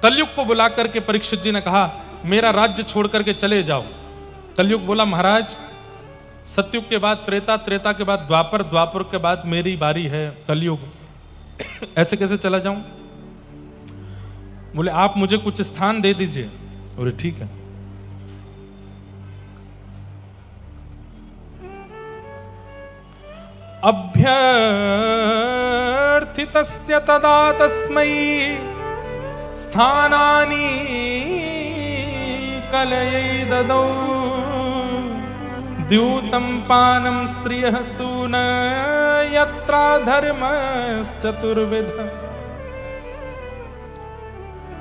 कलयुग को बुला करके परीक्षित जी ने कहा, मेरा राज्य छोड़ करके चले जाओ। कलयुग बोला, महाराज सतयुग के बाद त्रेता, त्रेता के बाद द्वापर, द्वापर के बाद मेरी बारी है कलयुग, ऐसे कैसे चला जाऊं? बोले आप मुझे कुछ स्थान दे दीजिए। बोले ठीक है। अभ्यर्थितस्य तदा तस्मै स्थानानि कलये ददौ द्यूतं पानं स्त्रियः सून यत्रा धर्मश्चतुर्विध।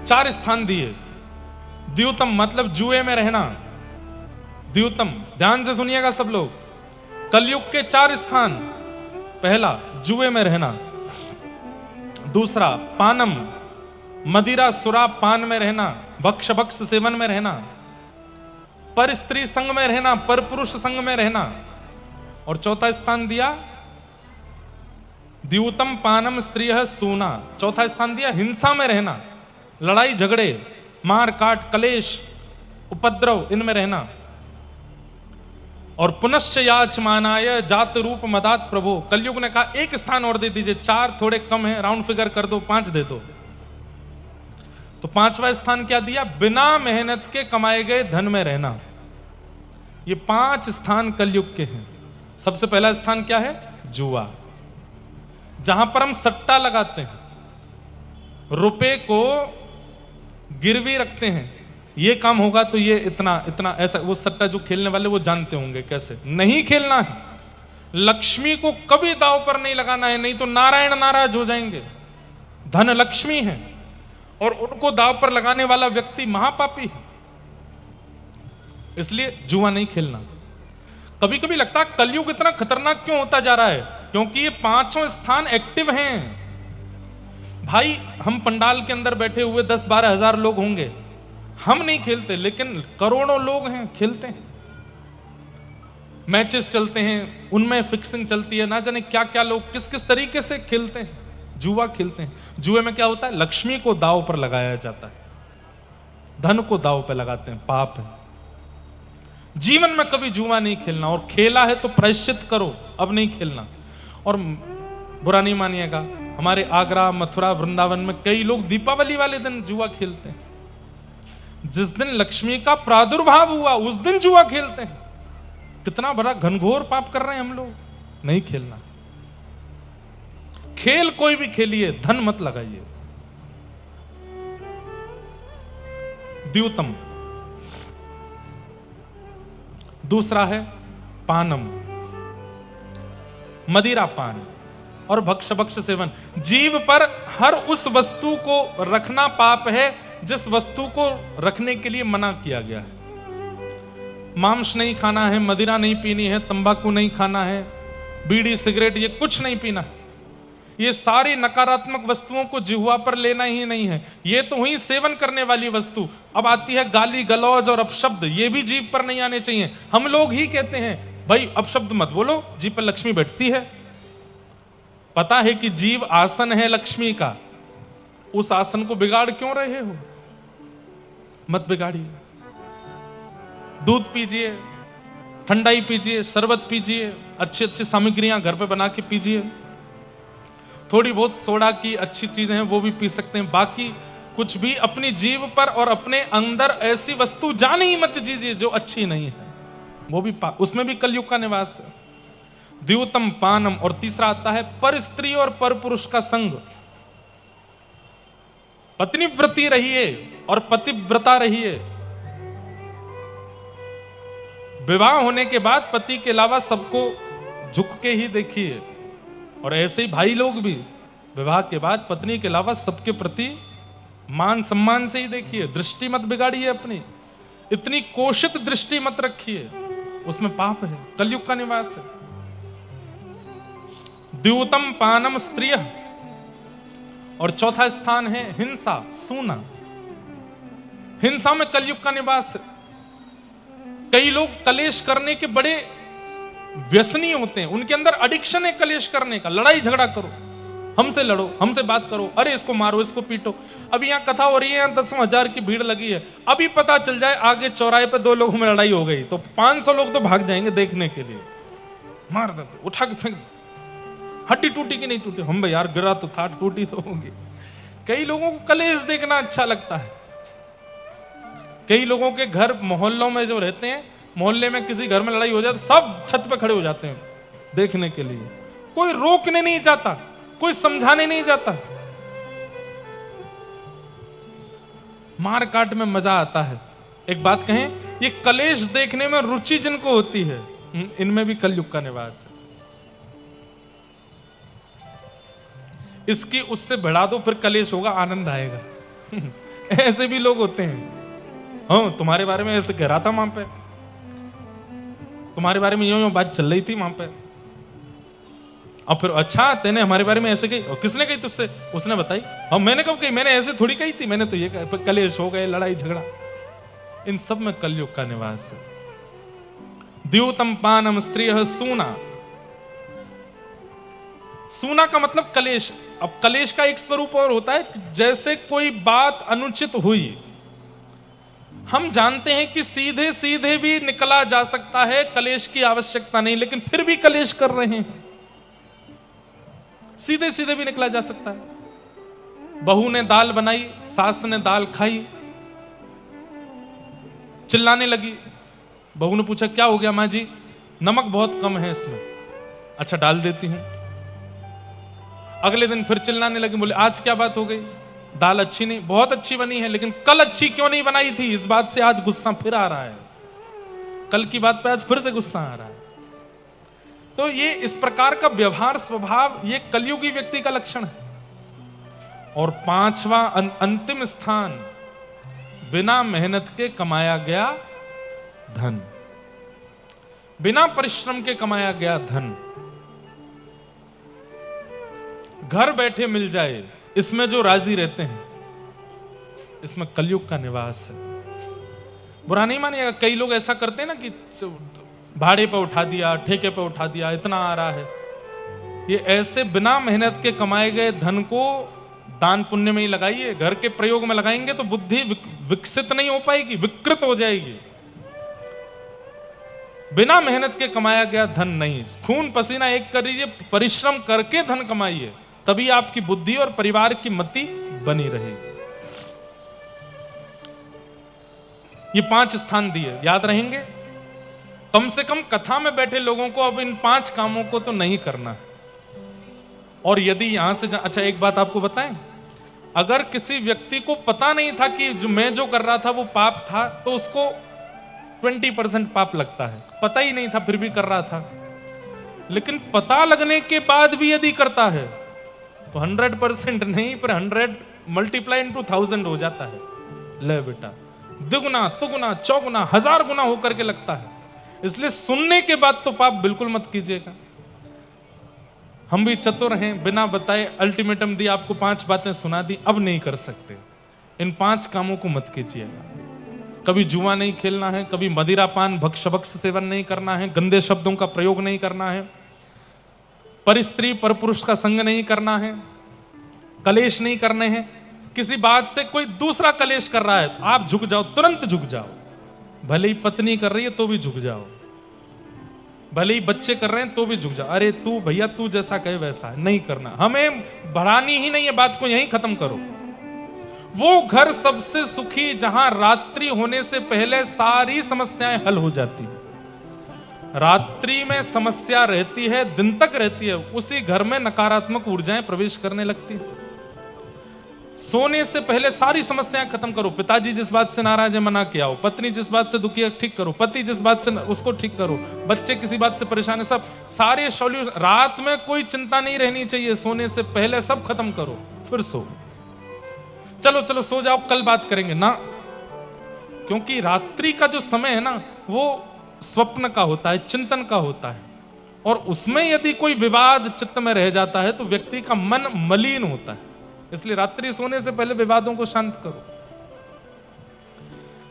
4 स्थान दिए। द्यूतम मतलब जुए में रहना। द्यूतम, ध्यान से सुनिएगा सब लोग, कलयुग के 4 स्थान। पहला जुए में रहना, दूसरा पानम मदिरा सुराब पान में रहना, भक्ष भक्ष सेवन में रहना, पर स्त्री संग में रहना, पर पुरुष संग में रहना, और चौथा स्थान दिया द्यूतम पानम स्त्रियः सूना। चौथा स्थान दिया हिंसा में रहना, लड़ाई झगड़े, मार काट, कलेश, उपद्रव, इनमें रहना। और पुनश्च याचमानाय जात रूप मदात प्रभु। कलयुग ने कहा एक स्थान और दे दीजिए, 4 थोड़े कम है, राउंड फिगर कर दो, 5 दे दो। तो 5वां स्थान क्या दिया? बिना मेहनत के कमाए गए धन में रहना। ये 5 स्थान कलयुग के हैं। सबसे पहला स्थान क्या है? जुआ, जहां पर हम सट्टा लगाते हैं, रुपए को गिरवी रखते हैं, ये काम होगा तो ये इतना इतना, ऐसा। वो सट्टा जो खेलने वाले वो जानते होंगे कैसे नहीं खेलना है। लक्ष्मी को कभी दांव पर नहीं लगाना है, नहीं तो नारायण नाराज हो जाएंगे। धन लक्ष्मी है और उनको दांव पर लगाने वाला व्यक्ति महापापी है, इसलिए जुआ नहीं खेलना। कभी कभी लगता है कलयुग इतना खतरनाक क्यों होता जा रहा है, क्योंकि ये 5 स्थान एक्टिव हैं। भाई हम पंडाल के अंदर बैठे हुए 10-12 हजार लोग होंगे, हम नहीं खेलते, लेकिन करोड़ों लोग हैं खेलते हैं। मैचेस चलते हैं, उनमें फिक्सिंग चलती है, ना जाने क्या क्या लोग किस किस तरीके से खेलते हैं, जुआ खेलते हैं। जुए में क्या होता है? लक्ष्मी को दांव पर लगाया जाता है, धन को दांव पर लगाते हैं, पाप है। जीवन में कभी जुआ नहीं खेलना, और खेला है तो प्रायश्चित करो, अब नहीं खेलना। और बुरा नहीं मानिएगा, हमारे आगरा, मथुरा, वृंदावन में कई लोग दीपावली वाले दिन जुआ खेलते हैं। जिस दिन लक्ष्मी का प्रादुर्भाव हुआ उस दिन जुआ खेलते हैं। कितना बड़ा घनघोर पाप कर रहे हैं हम लोग। नहीं खेलना। खेल कोई भी खेलिए, धन मत लगाइए। द्यूतम, दूसरा है पानम, मदिरा पान और भक्ष भक्ष सेवन। जीव पर हर उस वस्तु को रखना पाप है जिस वस्तु को रखने के लिए मना किया गया है। मांस नहीं खाना है, मदिरा नहीं पीनी है, तंबाकू नहीं खाना है, बीड़ी सिगरेट ये कुछ नहीं पीना। ये सारी नकारात्मक वस्तुओं को जिह्वा पर लेना ही नहीं है। ये तो हुई सेवन करने वाली वस्तु। अब आती है गाली गलौज और अपशब्द, ये भी जीभ पर नहीं आने चाहिए। हम लोग ही कहते हैं भाई अपशब्द मत बोलो, जीभ पर लक्ष्मी बैठती है। पता है कि जीव आसन है लक्ष्मी का, उस आसन को बिगाड़ क्यों रहे हो? मत बिगाड़िए। दूध पीजिए, ठंडाई पीजिए, शरबत पीजिए, अच्छी अच्छी सामग्रियां घर पे बना के पीजिए। थोड़ी बहुत सोडा की अच्छी चीजें हैं वो भी पी सकते हैं। बाकी कुछ भी अपनी जीभ पर और अपने अंदर ऐसी वस्तु जाने ही मत दीजिए जो अच्छी नहीं है। वो भी उसमें भी कलयुग का निवास है। द्यूतम पानम। और तीसरा आता है पर स्त्री और पर पुरुष का संग। पत्नीव्रती रहिए और पतिव्रता रहिए। विवाह होने के बाद पति के अलावा सबको झुक के ही देखिए, और ऐसे ही भाई लोग भी विवाह के बाद पत्नी के अलावा सबके प्रति मान सम्मान से ही देखिए। दृष्टि मत बिगाड़िए अपनी, इतनी कोशित दृष्टि मत रखिए, उसमें पाप है, कलयुग का निवास है। द्यूतम पानम स्त्रिय। और चौथा स्थान है हिंसा, सूना। हिंसा में कलयुग का निवास है। कई लोग कलेश करने के बड़े व्यसनी होते हैं, उनके अंदर एडिक्शन है कलेश करने का। लड़ाई झगड़ा करो, हमसे लड़ो, हमसे बात करो, अरे इसको मारो, इसको पीटो। अभी यहाँ कथा हो रही है, यहाँ 10,000 की भीड़ लगी है, अभी पता चल जाए आगे चौराहे पे 2 लोगों में लड़ाई हो गई तो 500 लोग तो भाग जाएंगे देखने के लिए। मार दो, उठा के फेंक दो, हड्डी टूटी कि नहीं टूटी, हम भाई यार गिरा तो था, टूटी तो होगी। कई लोगों को कलेश देखना अच्छा लगता है। कई लोगों के घर मोहल्लों में जो रहते हैं, मोहल्ले में किसी घर में लड़ाई हो जाए तो सब छत पे खड़े हो जाते हैं देखने के लिए। कोई रोकने नहीं जाता, कोई समझाने नहीं जाता। मार काट में मजा आता है। एक बात कहें, ये कलेश देखने में रुचि जिनको होती है, इनमें भी कलयुग का निवास है। इसकी उससे बढ़ा दो, फिर कलेश होगा, आनंद आएगा। ऐसे भी लोग होते हैं। हाँ, तुम्हारे बारे में ऐसे कह रहा था वहां पे, तुम्हारे बारे में यूं बात चल रही थी वहां पे, और फिर अच्छा तेने हमारे बारे में ऐसे कही, और किसने कही तुझसे? उसने बताई। और मैंने कब कही? मैंने ऐसे थोड़ी कही थी, मैंने तो ये कहा। कलेश हो गए, लड़ाई झगड़ा। इन सब में कलयुग का निवास है। द्यूतम पानम स्त्रियः सूना। सूना का मतलब कलेश। अब कलेश का एक स्वरूप और होता है, जैसे कोई बात अनुचित हुई, हम जानते हैं कि सीधे सीधे भी निकला जा सकता है, कलेश की आवश्यकता नहीं, लेकिन फिर भी कलेश कर रहे हैं। सीधे सीधे भी निकला जा सकता है। बहू ने दाल बनाई, सास ने दाल खाई, चिल्लाने लगी। बहू ने पूछा क्या हो गया माँ जी? नमक बहुत कम है इसमें। अच्छा डाल देती हूं। अगले दिन फिर चिल्लाने लगी, बोले आज क्या बात हो गई? दाल अच्छी नहीं, बहुत अच्छी बनी है, लेकिन कल अच्छी क्यों नहीं बनाई थी? इस बात से आज गुस्सा फिर आ रहा है। कल की बात पे आज फिर से गुस्सा आ रहा है। तो ये इस प्रकार का व्यवहार स्वभाव, ये कलयुगी व्यक्ति का लक्षण है। और 5वां अंतिम स्थान, बिना मेहनत के कमाया गया धन। बिना परिश्रम के कमाया गया धन घर बैठे मिल जाए, इसमें जो राजी रहते हैं, इसमें कलयुग का निवास है। बुरा नहीं मानिएगा, कई लोग ऐसा करते हैं ना कि भाड़े पे उठा दिया, ठेके पे उठा दिया, इतना आ रहा है। ये ऐसे बिना मेहनत के कमाए गए धन को दान पुण्य में ही लगाइए। घर के प्रयोग में लगाएंगे तो बुद्धि विकसित नहीं हो पाएगी, विकृत हो जाएगी। बिना मेहनत के कमाया गया धन नहीं। खून पसीना एक करिए, परिश्रम करके धन कमाइए, तभी आपकी बुद्धि और परिवार की मति बनी रहेगी। ये 5 स्थान दिए, याद रहेंगे। कम से कम कथा में बैठे लोगों को अब इन 5 कामों को तो नहीं करना है। और यदि यहां से अच्छा एक बात आपको बताएं, अगर किसी व्यक्ति को पता नहीं था कि मैं जो कर रहा था वो पाप था, तो उसको 20% पाप लगता है। पता ही नहीं था फिर भी कर रहा था। लेकिन पता लगने के बाद भी यदि करता है तो 100% नहीं, पर 100 मल्टीप्लाई इंटू 1000 हो जाता है। ले बेटा, दुगुना तुगुना चौगुना 1000 गुना होकर के लगता है। इसलिए सुनने के बाद तो पाप बिल्कुल मत कीजिएगा। हम भी चतुर हैं, बिना बताए अल्टीमेटम दी, आपको 5 बातें सुना दी, अब नहीं कर सकते। इन 5 कामों को मत कीजिएगा। कभी जुआ नहीं खेलना है, कभी मदिरापान भक्ष सेवन नहीं करना है, गंदे शब्दों का प्रयोग नहीं करना है, परिस्त्री परपुरुष का संग नहीं करना है, कलेश नहीं करने हैं। किसी बात से कोई दूसरा कलेश कर रहा है तो आप झुक जाओ, तुरंत झुक जाओ। भले ही पत्नी कर रही है तो भी झुक जाओ, भले ही बच्चे कर रहे हैं तो भी झुक जाओ। अरे तू भैया, तू जैसा कहे वैसा नहीं करना, हमें बढ़ानी ही नहीं है बात को, यहीं खत्म करो। वो घर सबसे सुखी जहां रात्रि होने से पहले सारी समस्याएं हल हो जाती है। रात्रि में समस्या रहती है, दिन तक रहती है, उसी घर में नकारात्मक ऊर्जाएं प्रवेश करने लगती है। सोने से पहले सारी समस्याएं खत्म करो। पिताजी जिस बात से नाराज है मना के आओ, पत्नी जिस बात से दुखी है ठीक करो, पति जिस बात से उसको ठीक करो, बच्चे किसी बात से परेशान है, सब सारे सॉल्यूशन। रात में कोई चिंता नहीं रहनी चाहिए, सोने से पहले सब खत्म करो, फिर सो। चलो चलो सो जाओ, कल बात करेंगे ना, क्योंकि रात्रि का जो समय है ना, वो स्वप्न का होता है, चिंतन का होता है। और उसमें यदि कोई विवाद चित्त में रह जाता है तो व्यक्ति का मन मलिन होता है। इसलिए रात्रि सोने से पहले विवादों को शांत करो।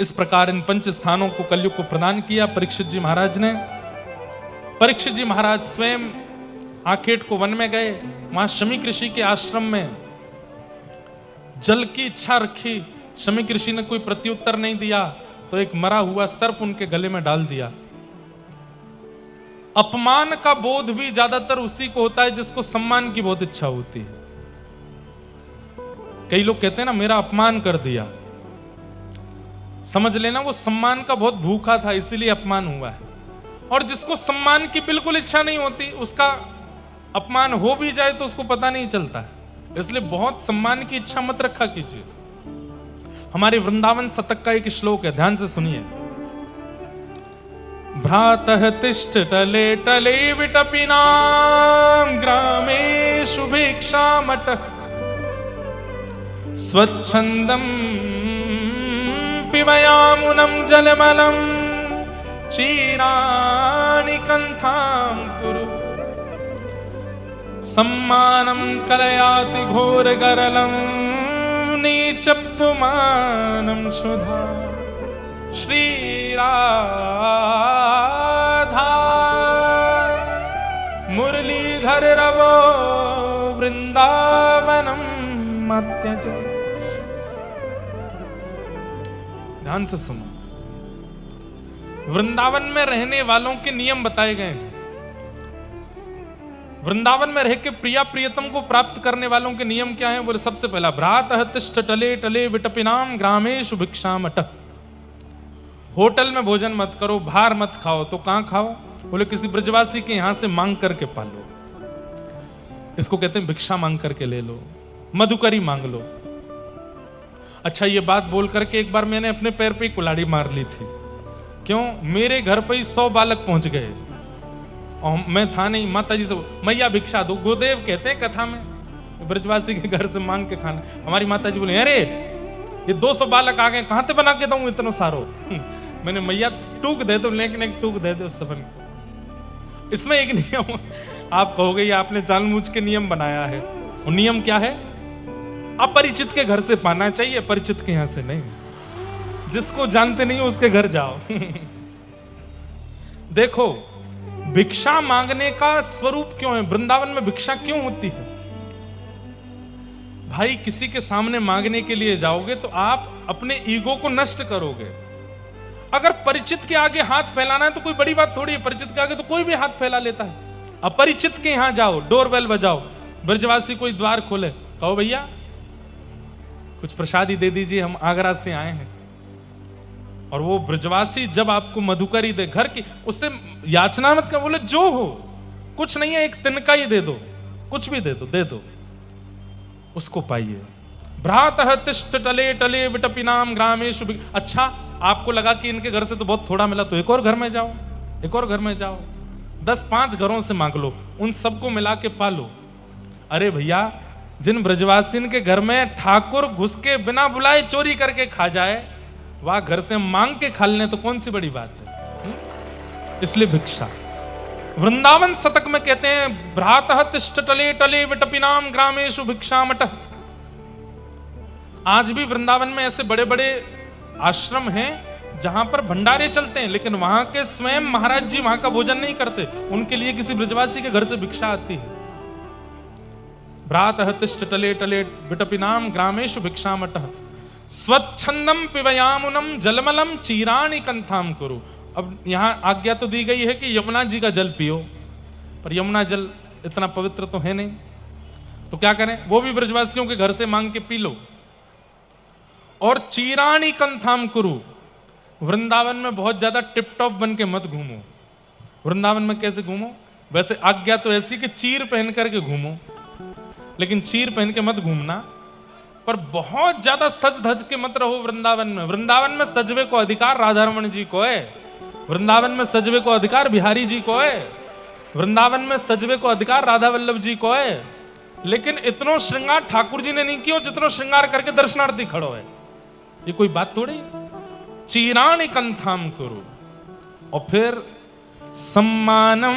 इस प्रकार इन 5 स्थानों को कलयुग को प्रदान किया परीक्षित जी महाराज ने। परीक्षित जी महाराज स्वयं आखेट को वन में गए, वहां शमीक ऋषि के आश्रम में जल की इच्छा रखी। शमीक ऋषि ने कोई प्रत्युत्तर नहीं दिया तो एक मरा हुआ सर्प उनके गले में डाल दिया। अपमान का बोध भी ज्यादातर उसी को होता है जिसको सम्मान की बहुत इच्छा होती है। कई लोग कहते हैं ना मेरा अपमान कर दिया, समझ लेना वो सम्मान का बहुत भूखा था इसीलिए अपमान हुआ है। और जिसको सम्मान की बिल्कुल इच्छा नहीं होती उसका अपमान हो भी जाए तो उसको पता नहीं चलता है। इसलिए बहुत सम्मान की इच्छा मत रखा कीजिए। हमारे वृंदावन शतक का एक श्लोक है, ध्यान से सुनिए। भ्रातः तिष्ठ टले टले विटपिनां ग्रामेषु भिक्षामटः स्वच्छन्दं पिबयामुनं जलमलं क्षीराणि कन्थां कुरु सम्मानं कलयाति घोरगरलं नीचपुमानं सुधा श्रीराधा मुरलीधर रवो वृंदावनम मत्यज। ध्यान से सुनो, वृंदावन में रहने वालों के नियम बताए गए हैं। वृंदावन में रह के प्रिया प्रियतम को प्राप्त करने वालों के नियम क्या हैं? बोले सबसे पहला भ्रातः तिष्ठ टले टले विटपिनाम ग्रामेषु भिक्षामटः। होटल में भोजन मत करो, बाहर मत खाओ। तो कहां खाओ? बोले किसी ब्रजवासी के यहां से मांग करके पालो। इसको कहते हैं भिक्षा मांग करके ले लो, मधुकरी मांग लो। अच्छा, ये बात बोल करके एक बार मैंने अपने पैर पे ही कुल्हाड़ी मार ली थी। क्यों? मेरे घर पे ही 100 बालक पहुंच गए और मैं था नहीं। माता जी से मैया भिक्षा दो, गुरुदेव कहते हैं कथा में ब्रजवासी के घर से मांग के खाना। हमारी माता जी बोले अरे ये 200 बालक आ गए, कहां से बना के दूं इतना सारो? मैंने मैया टूक दे दो, लेकिन एक टूक दे दो उस सबन को। इसमें एक नियम आप कहोगे ये आपने जानबूझ के नियम बनाया है। वो नियम क्या है? अपरिचित के घर से पाना चाहिए, परिचित के यहां से नहीं। जिसको जानते नहीं हो उसके घर जाओ। देखो भिक्षा मांगने का स्वरूप क्यों है? वृंदावन में भिक्षा क्यों होती है? भाई किसी के सामने मांगने के लिए जाओगे तो आप अपने ईगो को नष्ट करोगे। अगर परिचित के आगे हाथ फैलाना है तो कोई बड़ी बात थोड़ी है। परिचित के आगे तो कोई भी हाथ फैला लेता है। अपरिचित के यहां जाओ, डोरबेल बजाओ, ब्रजवासी कोई द्वार खोले, कहो भैया कुछ प्रसादी दे दीजिए, हम आगरा से आए हैं। और वो ब्रजवासी जब आपको मधुकरी दे, घर की, उससे याचना मत कर, बोले जो हो कुछ नहीं है, एक तिनका ही दे दो, कुछ भी दे दो, उसको पाइए। भ्रातः तिष्ठ टले टले विटपिनाम ग्रामेषु। अच्छा, आपको लगा कि इनके घर से तो बहुत थोड़ा मिला तो एक और घर में जाओ, एक और घर में जाओ, 10-5 घरों से मांग लो, उन सबको मिला के पालो। अरे भैया, जिन ब्रजवासिन के घर में ठाकुर घुस के बिना बुलाए चोरी करके खा जाए, वह घर से मांग के खा लेने तो कौन सी बड़ी बात है? इसलिए भिक्षा। वृंदावन शतक में कहते हैं भ्रातः तिष्ठ टले टले विटपिनाम ग्रामेषु भिक्षामटः। आज भी वृंदावन में ऐसे बड़े बड़े आश्रम हैं जहां पर भंडारे चलते हैं, लेकिन वहां के स्वयं महाराज जी वहां का भोजन नहीं करते, उनके लिए किसी ब्रजवासी के घर से भिक्षा आती है। भ्रातः तिष्ठ टले टले विटपिनाम ग्रामेषु भिक्षामटः स्वच्छंदम पिबयामुनम जलमलम चीराणि कंथाम कुरु। अब यहां आज्ञा तो दी गई है कि यमुना जी का जल पियो, पर यमुना जल इतना पवित्र तो है नहीं, तो क्या करें? वो भी ब्रजवासियों के घर से मांग के पी लो। और चीराणि कंथाम कुरु। वृंदावन में बहुत ज्यादा टिप टॉप बन के मत घूमो। वृंदावन में कैसे घूमो? वैसे आज्ञा तो ऐसी कि चीर पहन करके घूमो, लेकिन चीर पहन के मत घूमना, पर बहुत ज्यादा सज धज के मत रहो वृंदावन में। वृंदावन में सजवे को अधिकार राधा रमण जी को है, वृंदावन में सजवे को अधिकार बिहारी जी को है, वृंदावन में सजवे को अधिकार राधा वल्लभ जी को है। लेकिन इतनो श्रृंगार ठाकुर जी ने नहीं किया जितनो श्रृंगार करके दर्शनार्थी खड़ो है। ये कोई बात थोड़ी। चीराणि कंथाम कुरु। और फिर सम्मानम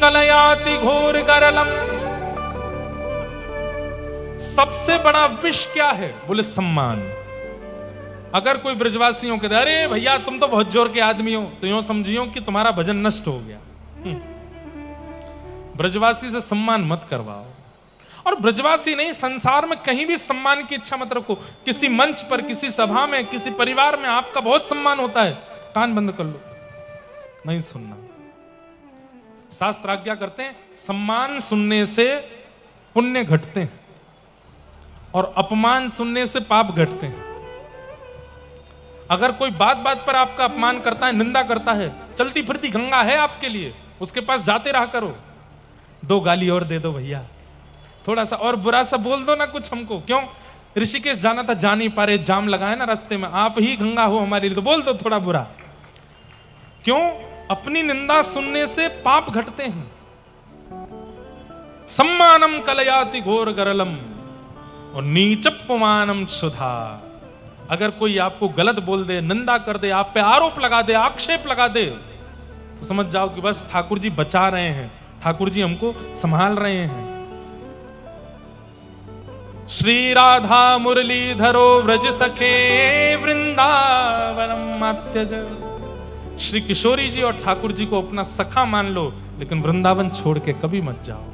कलयाति घोर गरलम। सबसे बड़ा विष क्या है? बोले सम्मान। अगर कोई ब्रजवासियों के अरे भैया तुम तो बहुत जोर के आदमी हो, तो यूं समझियो कि तुम्हारा भजन नष्ट हो गया। ब्रजवासी से सम्मान मत करवाओ। और ब्रजवासी नहीं, संसार में कहीं भी सम्मान की इच्छा मत रखो। किसी मंच पर, किसी सभा में, किसी परिवार में आपका बहुत सम्मान होता है, कान बंद कर लो, नहीं सुनना। शास्त्र आज्ञा करते हैं सम्मान सुनने से पुण्य घटते हैं और अपमान सुनने से पाप घटते हैं। अगर कोई बात बात पर आपका अपमान करता है, निंदा करता है, चलती फिरती गंगा है आपके लिए, उसके पास जाते रहा करो। 2 गाली और दे दो भैया, थोड़ा सा और बुरा सा बोल दो ना कुछ हमको। क्यों? ऋषिकेश जाना था, जा नहीं पा रहे, जाम लगा है ना रास्ते में, आप ही गंगा हो हमारे लिए, तो बोल दो थोड़ा बुरा। क्यों? अपनी निंदा सुनने से पाप घटते हैं। सम्मानम कलयाति घोर गरलम और नीचपुमानम सुधा। अगर कोई आपको गलत बोल दे, निंदा कर दे, आप पे आरोप लगा दे, आक्षेप लगा दे, तो समझ जाओ कि बस ठाकुर जी बचा रहे हैं, ठाकुर जी हमको संभाल रहे हैं। श्री राधा मुरलीधरो व्रज सखे वृंदावनम मात्यज। श्री किशोरी जी और ठाकुर जी को अपना सखा मान लो, लेकिन वृंदावन छोड़ के कभी मत जाओ।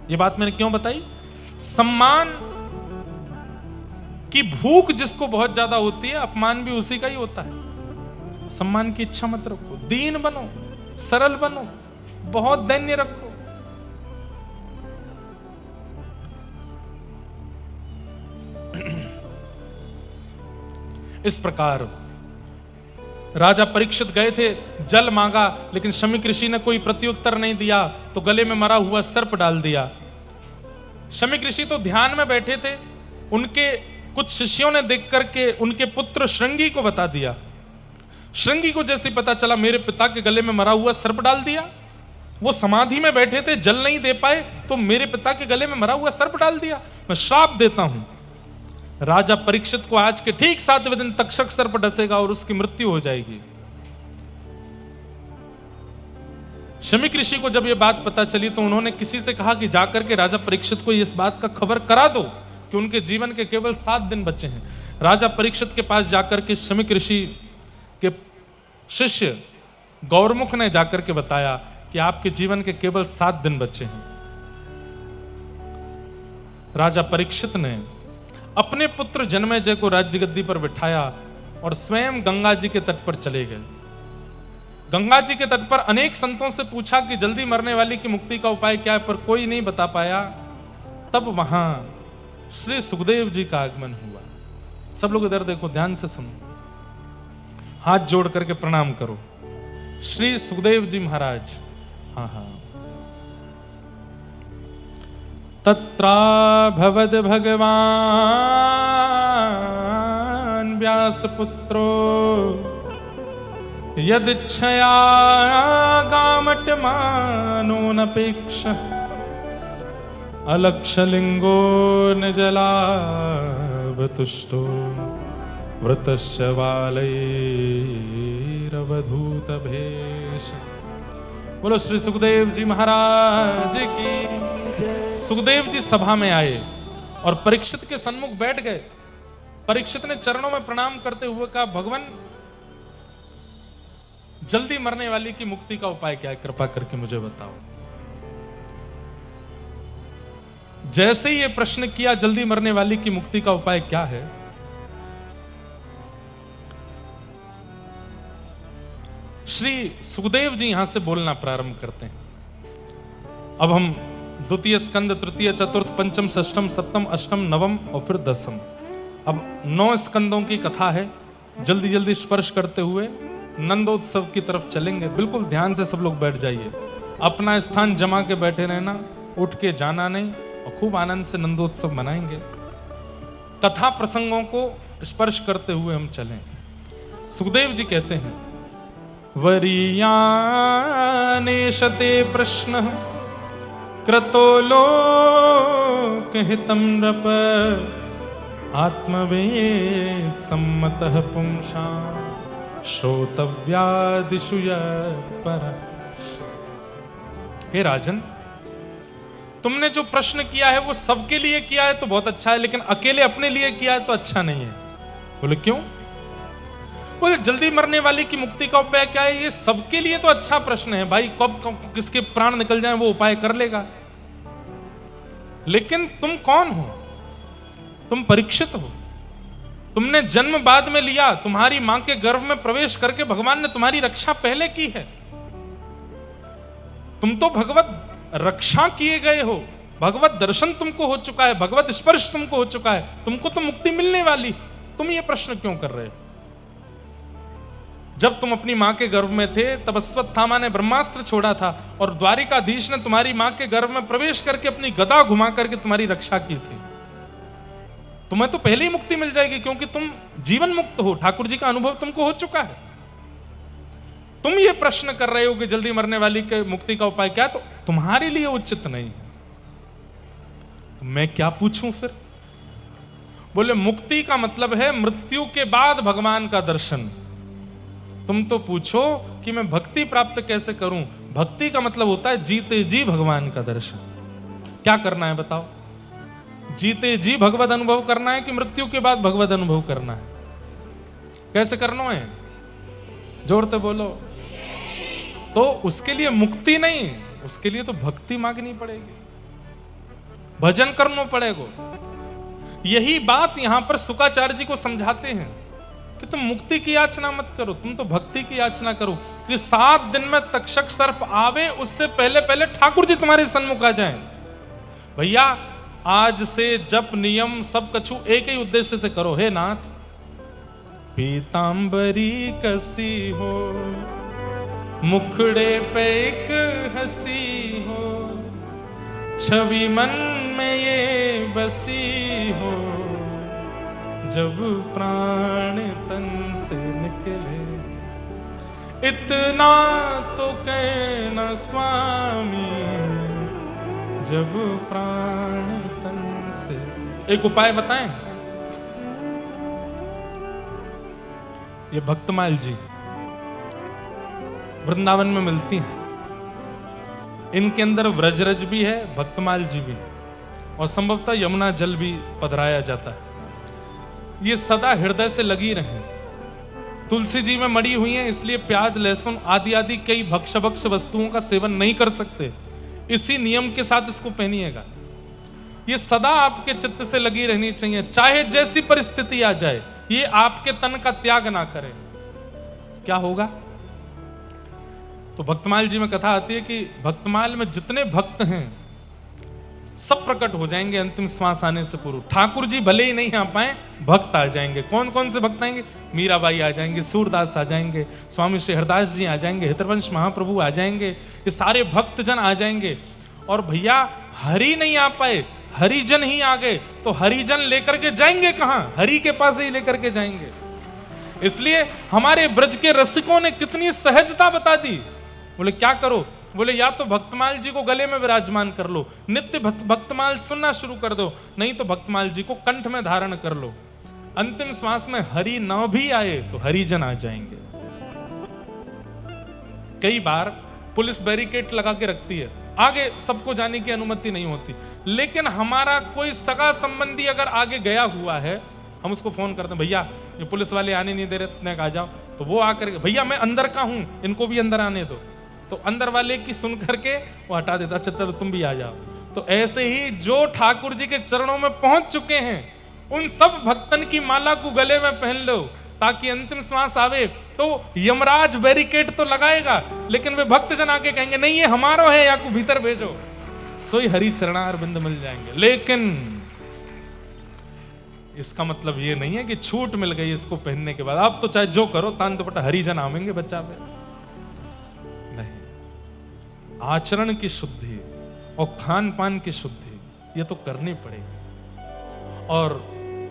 ये बात मैंने क्यों बताई? सम्मान की भूख जिसको बहुत ज्यादा होती है, अपमान भी उसी का ही होता है। सम्मान की इच्छा मत रखो, दीन बनो, सरल बनो, बहुत दैन्य रखो। इस प्रकार राजा परीक्षित गए थे, जल मांगा, लेकिन शमीक ऋषि ने कोई प्रत्युत्तर नहीं दिया, तो गले में मरा हुआ सर्प डाल दिया। शमीक ऋषि तो ध्यान में बैठे थे, उनके कुछ शिष्यों ने देख करके उनके पुत्र श्रृंगी को बता दिया। श्रृंगी को जैसे पता चला मेरे पिता के गले में मरा हुआ सर्प डाल दिया, वो समाधि में बैठे थे, जल नहीं दे पाए, तो मेरे पिता के गले में मरा हुआ सर्प डाल दिया, मैं श्राप देता हूं। राजा परीक्षित को आज के ठीक 7वें दिन तक्षक सर्प डसेगा और उसकी मृत्यु हो जाएगी। शमीक ऋषि को जब यह बात पता चली तो उन्होंने किसी से कहा कि जाकर के राजा परीक्षित को इस बात का खबर करा दो कि उनके जीवन के केवल 7 दिन बचे हैं। राजा परीक्षित के पास जाकर के शमीक ऋषि के शिष्य गौरमुख ने जाकर के बताया कि आपके जीवन के केवल 7 दिन बचे हैं। राजा परीक्षित ने अपने पुत्र जन्मेजय को राज्य गद्दी पर बिठाया और स्वयं गंगा जी के तट पर चले गए। गंगा जी के तट पर अनेक संतों से पूछा कि जल्दी मरने वाली की मुक्ति का उपाय क्या है, पर कोई नहीं बता पाया। तब वहां श्री सुखदेव जी का आगमन हुआ। सब लोग इधर देखो, ध्यान से सुनो, हाथ जोड़ करके प्रणाम करो। श्री सुखदेव जी महाराज, हाँ हाँ। तत्रा भवद भगवान व्यासपुत्रो यदिच्छया गामटमानो नपेक्ष अलक्षलिंगो निजलाभतुष्टो वृतस्य वालैरवधूत भेष। बोलो श्री सुखदेव जी महाराज की। सुखदेव जी सभा में आए और परीक्षित के सन्मुख बैठ गए। परीक्षित ने चरणों में प्रणाम करते हुए कहा, भगवान जल्दी मरने वाली की मुक्ति का उपाय क्या है, कृपा करके मुझे बताओ। जैसे ही ये प्रश्न किया, जल्दी मरने वाली की मुक्ति का उपाय क्या है, श्री सुखदेव जी यहां से बोलना प्रारंभ करते हैं। अब हम द्वितीय स्कंद, तृतीय, चतुर्थ, पंचम, षष्ठम, सप्तम, अष्टम, नवम और फिर 10म, अब 9 स्कंदों की कथा है। जल्दी जल्दी स्पर्श करते हुए नंदोत्सव की तरफ चलेंगे। बिल्कुल ध्यान से सब लोग बैठ जाइए, अपना स्थान जमा के बैठे रहना, उठ के जाना नहीं, और खूब आनंद से नंदोत्सव मनाएंगे। कथा प्रसंगों को स्पर्श करते हुए हम चलें। सुखदेव जी कहते हैं, वरीयानेशते प्रश्न क्रतो लोकहितं नृप आत्मवेद सम्मतः पुंसां श्रोतव्यादिषु पर। हे राजन, तुमने जो प्रश्न किया है वो सबके लिए किया है तो बहुत अच्छा है, लेकिन अकेले अपने लिए किया है तो अच्छा नहीं है। बोले क्यों? बोले जल्दी मरने वाले की मुक्ति का उपाय क्या है? ये सबके लिए तो अच्छा प्रश्न है भाई, कब किसके प्राण निकल जाए वो उपाय कर लेगा। लेकिन तुम कौन हो? तुम परीक्षित हो। तुमने जन्म बाद में लिया, तुम्हारी मां के गर्भ में प्रवेश करके भगवान ने तुम्हारी रक्षा पहले की है। तुम तो भगवत रक्षा किए गए हो, भगवत दर्शन तुमको हो चुका है, भगवत स्पर्श तुमको हो चुका है, तुमको तो मुक्ति मिलने वाली। तुम ये प्रश्न क्यों कर रहे हो? जब तुम अपनी मां के गर्भ में थे तब अश्वत्थामा ने ब्रह्मास्त्र छोड़ा था और द्वारिकाधीश ने तुम्हारी मां के गर्भ में प्रवेश करके अपनी गदा घुमा करके तुम्हारी रक्षा की थी। तुम्हें तो पहले ही मुक्ति मिल जाएगी क्योंकि तुम जीवन मुक्त हो, ठाकुर जी का अनुभव तुमको हो चुका है। तुम ये प्रश्न कर रहे हो कि जल्दी मरने वाली के मुक्ति का उपाय क्या, तो तुम्हारे लिए उचित नहीं है। तो मैं क्या पूछूं फिर? बोले मुक्ति का मतलब है मृत्यु के बाद भगवान का दर्शन। तुम तो पूछो कि मैं भक्ति प्राप्त कैसे करूं। भक्ति का मतलब होता है जीते जी भगवान का दर्शन। क्या करना है बताओ? जीते जी भगवत अनुभव करना है कि मृत्यु के बाद भगवत अनुभव करना है? कैसे करना है? जोर से बोलो। तो उसके लिए मुक्ति नहीं, उसके लिए तो भक्ति मांगनी पड़ेगी, भजन करना पड़ेगा। यही बात यहां पर शुकाचार्य जी को समझाते हैं कि तुम मुक्ति की याचना मत करो, तुम तो भक्ति की याचना करो कि 7 दिन में तक्षक सर्प आवे उससे पहले पहले ठाकुर जी तुम्हारे सन्मुख आ जाएं। भैया आज से जप नियम सब कछु एक ही उद्देश्य से करो। हे नाथ पीतांबरी कसी हो, मुखड़े पे एक हंसी हो, छवि मन में ये बसी हो, जब प्राण तन से निकले इतना तो कहना स्वामी, जब प्राण तन से। एक उपाय बताएं। ये भक्तमाल जी वृंदावन में मिलती हैं, इनके अंदर व्रजरज भी है, भक्तमाल जी भी, और संभवतः यमुना जल भी पधराया जाता है। ये सदा हृदय से लगी रहे। तुलसी जी में मड़ी हुई हैं, इसलिए प्याज लहसुन आदि आदि कई भक्ष वस्तुओं का सेवन नहीं कर सकते। इसी नियम के साथ इसको पहनिएगा। ये सदा आपके चित्त से लगी रहनी चाहिए, चाहे जैसी परिस्थिति आ जाए, ये आपके तन का त्याग ना करे। क्या होगा? तो भक्तमाल जी में कथा आती है कि भक्तमाल में जितने भक्त हैं सब प्रकट हो जाएंगे अंतिम श्वास आने से पूर्व। ठाकुर जी भले ही नहीं आ पाए, भक्त आ जाएंगे। कौन कौन से भक्त आएंगे? मीराबाई आ जाएंगे, सूरदास आ जाएंगे, स्वामी श्री हरदास जी आ जाएंगे, हितवंश महाप्रभु आ जाएंगे, ये सारे भक्तजन आ जाएंगे। और भैया हरि नहीं आ पाए, हरिजन ही आ गए, तो हरिजन लेकर के जाएंगे कहां? हरि के पास ही लेकर के जाएंगे। इसलिए हमारे ब्रज के रसिकों ने कितनी सहजता बता दी। बोले क्या करो? बोले या तो भक्तमाल जी को गले में विराजमान कर लो, नित्य भक्तमाल सुनना शुरू कर दो, नहीं तो भक्तमाल जी को कंठ में धारण कर लो। अंतिम श्वास में हरि न भी आए तो हरिजन आ जाएंगे। कई बार पुलिस बैरिकेड लगा के रखती है, आगे सबको जाने की अनुमति नहीं होती, लेकिन हमारा कोई सगा संबंधी अगर आगे गया हुआ है, हम उसको फोन करते हैं, भैया ये पुलिस वाले आने नहीं दे रहे, आ जाओ। तो वो आकर, भैया मैं अंदर का हूं, इनको भी अंदर आने दो। तो अंदर वाले की सुन करके वो हटा देता, अच्छा चलो तुम भी आ जाओ। तो ऐसे ही जो ठाकुर जी के चरणों में पहुंच चुके हैं, उन सब भक्तन की माला को गले में पहन लो, ताकि अंतिम श्वास आवे तो यमराज बैरिकेड तो लगाएगा, लेकिन वे भक्तजन आके कहेंगे नहीं ये हमारा है, या को भीतर भेजो, सोई हरि चरणारविंद मिल जाएंगे। लेकिन इसका मतलब ये नहीं है कि छूट मिल गई इसको पहनने के बाद, आप तो चाहे जो करो, तान दुपट्टा हरिजन आवेंगे बच्चा पे। नहीं, आचरण की शुद्धि और खान पान की शुद्धि ये तो करनी पड़ेगी। और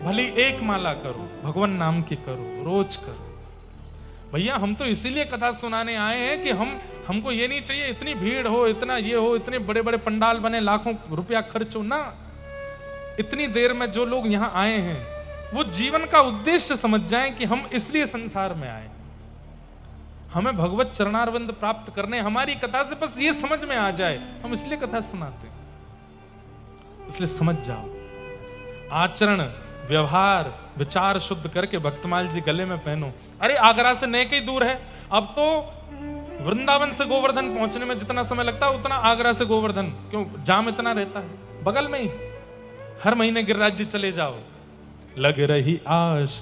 भली एक माला करो, भगवान नाम की करो, रोज करो। भैया हम तो इसीलिए कथा सुनाने आए हैं कि हमको ये नहीं चाहिए इतनी भीड़ हो, इतना ये हो, इतने बड़े बड़े पंडाल बने, लाखों रुपया खर्च हो ना। इतनी देर में जो लोग यहाँ आए हैं वो जीवन का उद्देश्य समझ जाएं कि हम इसलिए संसार में आए, हमें भगवत चरणारविंद प्राप्त करने, हमारी कथा से बस ये समझ में आ जाए, हम इसलिए कथा सुनाते हैं। इसलिए समझ जाओ, आचरण व्यवहार विचार शुद्ध करके भक्तमाल जी गले में पहनो। अरे आगरा से नेक ही दूर है, अब तो वृंदावन से गोवर्धन पहुंचने में जितना समय लगता है उतना आगरा से गोवर्धन क्यों, जाम इतना रहता है, बगल में ही। हर महीने गिरिराज जी चले जाओ। लग रही आश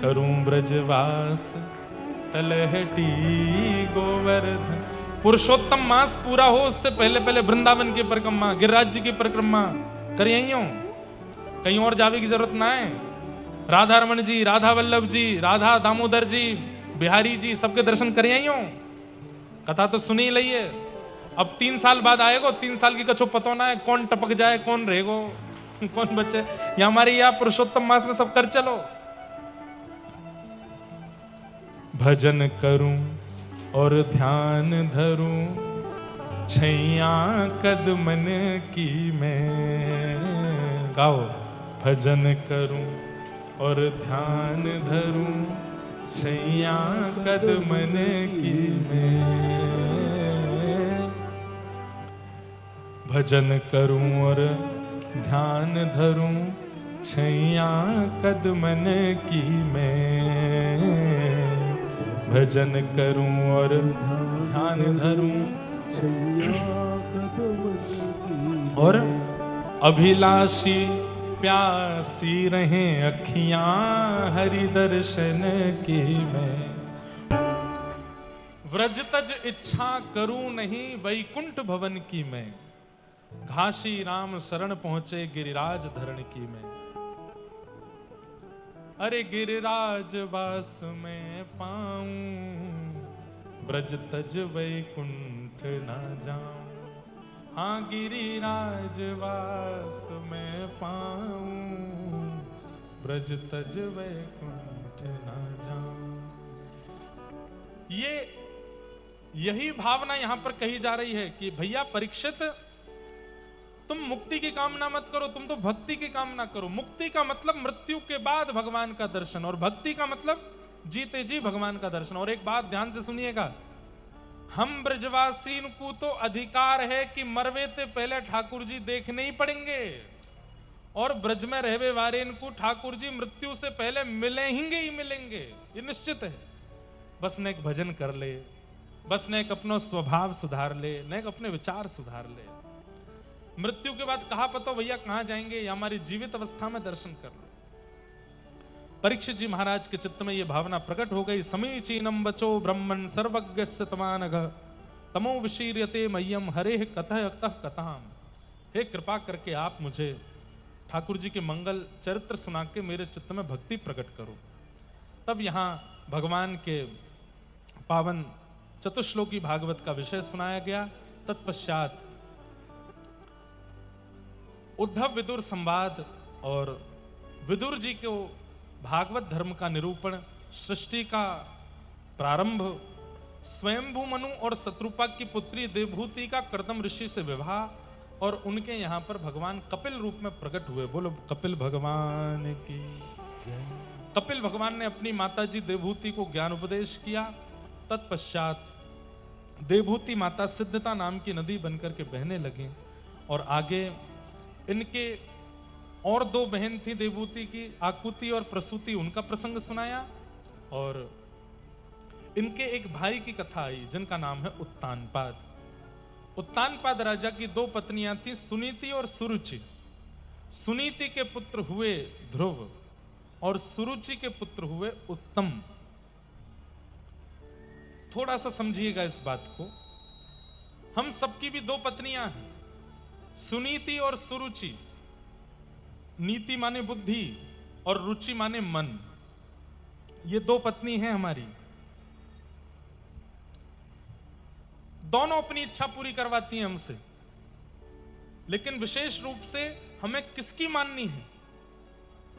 करूं ब्रजवास तलहटी गोवर्धन। पुरुषोत्तम मास पूरा हो उससे पहले पहले वृंदावन की परिक्रमा, गिरिराज जी की परिक्रमा कर यही हो, कहीं और जावे की जरूरत ना है। राधा रमन जी, राधा वल्लभ जी, राधा दामोदर जी, बिहारी जी, सबके दर्शन कर यही हो। कथा तो सुनी ही लइए। अब 3 साल बाद आएगो, 3 साल की कछो पतो ना है कौन टपक जाए कौन रहेगो कौन बच्चे। या हमारे यहाँ पुरुषोत्तम मास में सब कर चलो। भजन करूं और ध्यान धरूं छैया कदमन की मैं। गाओ। भजन करूं और ध्यान धरूं छैया कदमन की मैं। भजन करूं और ध्यान धरूं छैया कदमन की मैं। भजन करूं और ध्यान धरूं और अभिलाषी प्यासी रहे अखियां हरि दर्शन की मैं। व्रज तज इच्छा करूं नहीं वैकुंठ भवन की मैं। घासी राम शरण पहुंचे गिरिराज धरण की मैं। अरे गिरिराज वास में पाऊं ब्रज तज वैकुंठ ना जाऊं। हाँ गिरिराज वास में पाऊं ब्रज तज वैकुंठ ना जाऊं। यही भावना यहां पर कही जा रही है कि भैया परीक्षित, तुम मुक्ति की कामना मत करो, तुम तो भक्ति की कामना करो। मुक्ति का मतलब मृत्यु के बाद भगवान का दर्शन, और भक्ति का मतलब जीते जी भगवान का दर्शन। और एक बात ध्यान से सुनिएगा, हम ब्रजवासी को तो अधिकार है कि मरवे ते पहले ठाकुर जी देखने ही पड़ेंगे, और ब्रज में रहवे वारे को ठाकुर जी मृत्यु से पहले मिलेंगे ही मिलेंगे, ये निश्चित है। बस ने एक भजन कर ले, बस ने एक अपना स्वभाव सुधार ले, ने एक अपने विचार सुधार ले। मृत्यु के बाद कहा पता भैया कहां जाएंगे, या हमारी जीवित अवस्था में दर्शन कर लो। परीक्षित जी महाराज के चित्त में यह भावना प्रकट हो गई। समीचीनम बचो ब्रह्मन् सर्वज्ञस्य तमानघ तमो विशीर्यते मह्यम हरेः कतः कथाम। हे कृपा करके आप मुझे ठाकुर जी के मंगल चरित्र सुना के मेरे चित्त में भक्ति प्रकट करो। तब यहां भगवान के पावन चतुश्लोकी भागवत का विषय सुनाया गया। तत्पश्चात उद्धव विदुर संवाद और विदुर जी को भागवत धर्म का निरूपण, सृष्टि का प्रारंभ, स्वयंभू मनु और शत्रुपा की पुत्री देवभूति का कर्दम ऋषि से विवाह, और उनके यहां पर भगवान कपिल रूप में प्रकट हुए। बोलो कपिल भगवान की। कपिल भगवान ने अपनी माता जी देवभूति को ज्ञान उपदेश किया। तत्पश्चात देवभूति माता सिद्धता नाम की नदी बनकर के बहने लगी, और आगे इनके और 2 बहन थी देवभूति की, आकुति और प्रसूति, उनका प्रसंग सुनाया। और इनके एक भाई की कथा आई जिनका नाम है उत्तानपाद। उत्तानपाद राजा की 2 पत्नियां थी, सुनीति और सुरुचि। सुनीति के पुत्र हुए ध्रुव और सुरुचि के पुत्र हुए उत्तम। थोड़ा सा समझिएगा इस बात को। हम सबकी भी 2 पत्नियां हैं, सुनीति और सुरुचि। नीति माने बुद्धि और रुचि माने मन। ये 2 पत्नी हैं हमारी। दोनों अपनी इच्छा पूरी करवाती हैं हमसे, लेकिन विशेष रूप से हमें किसकी माननी है,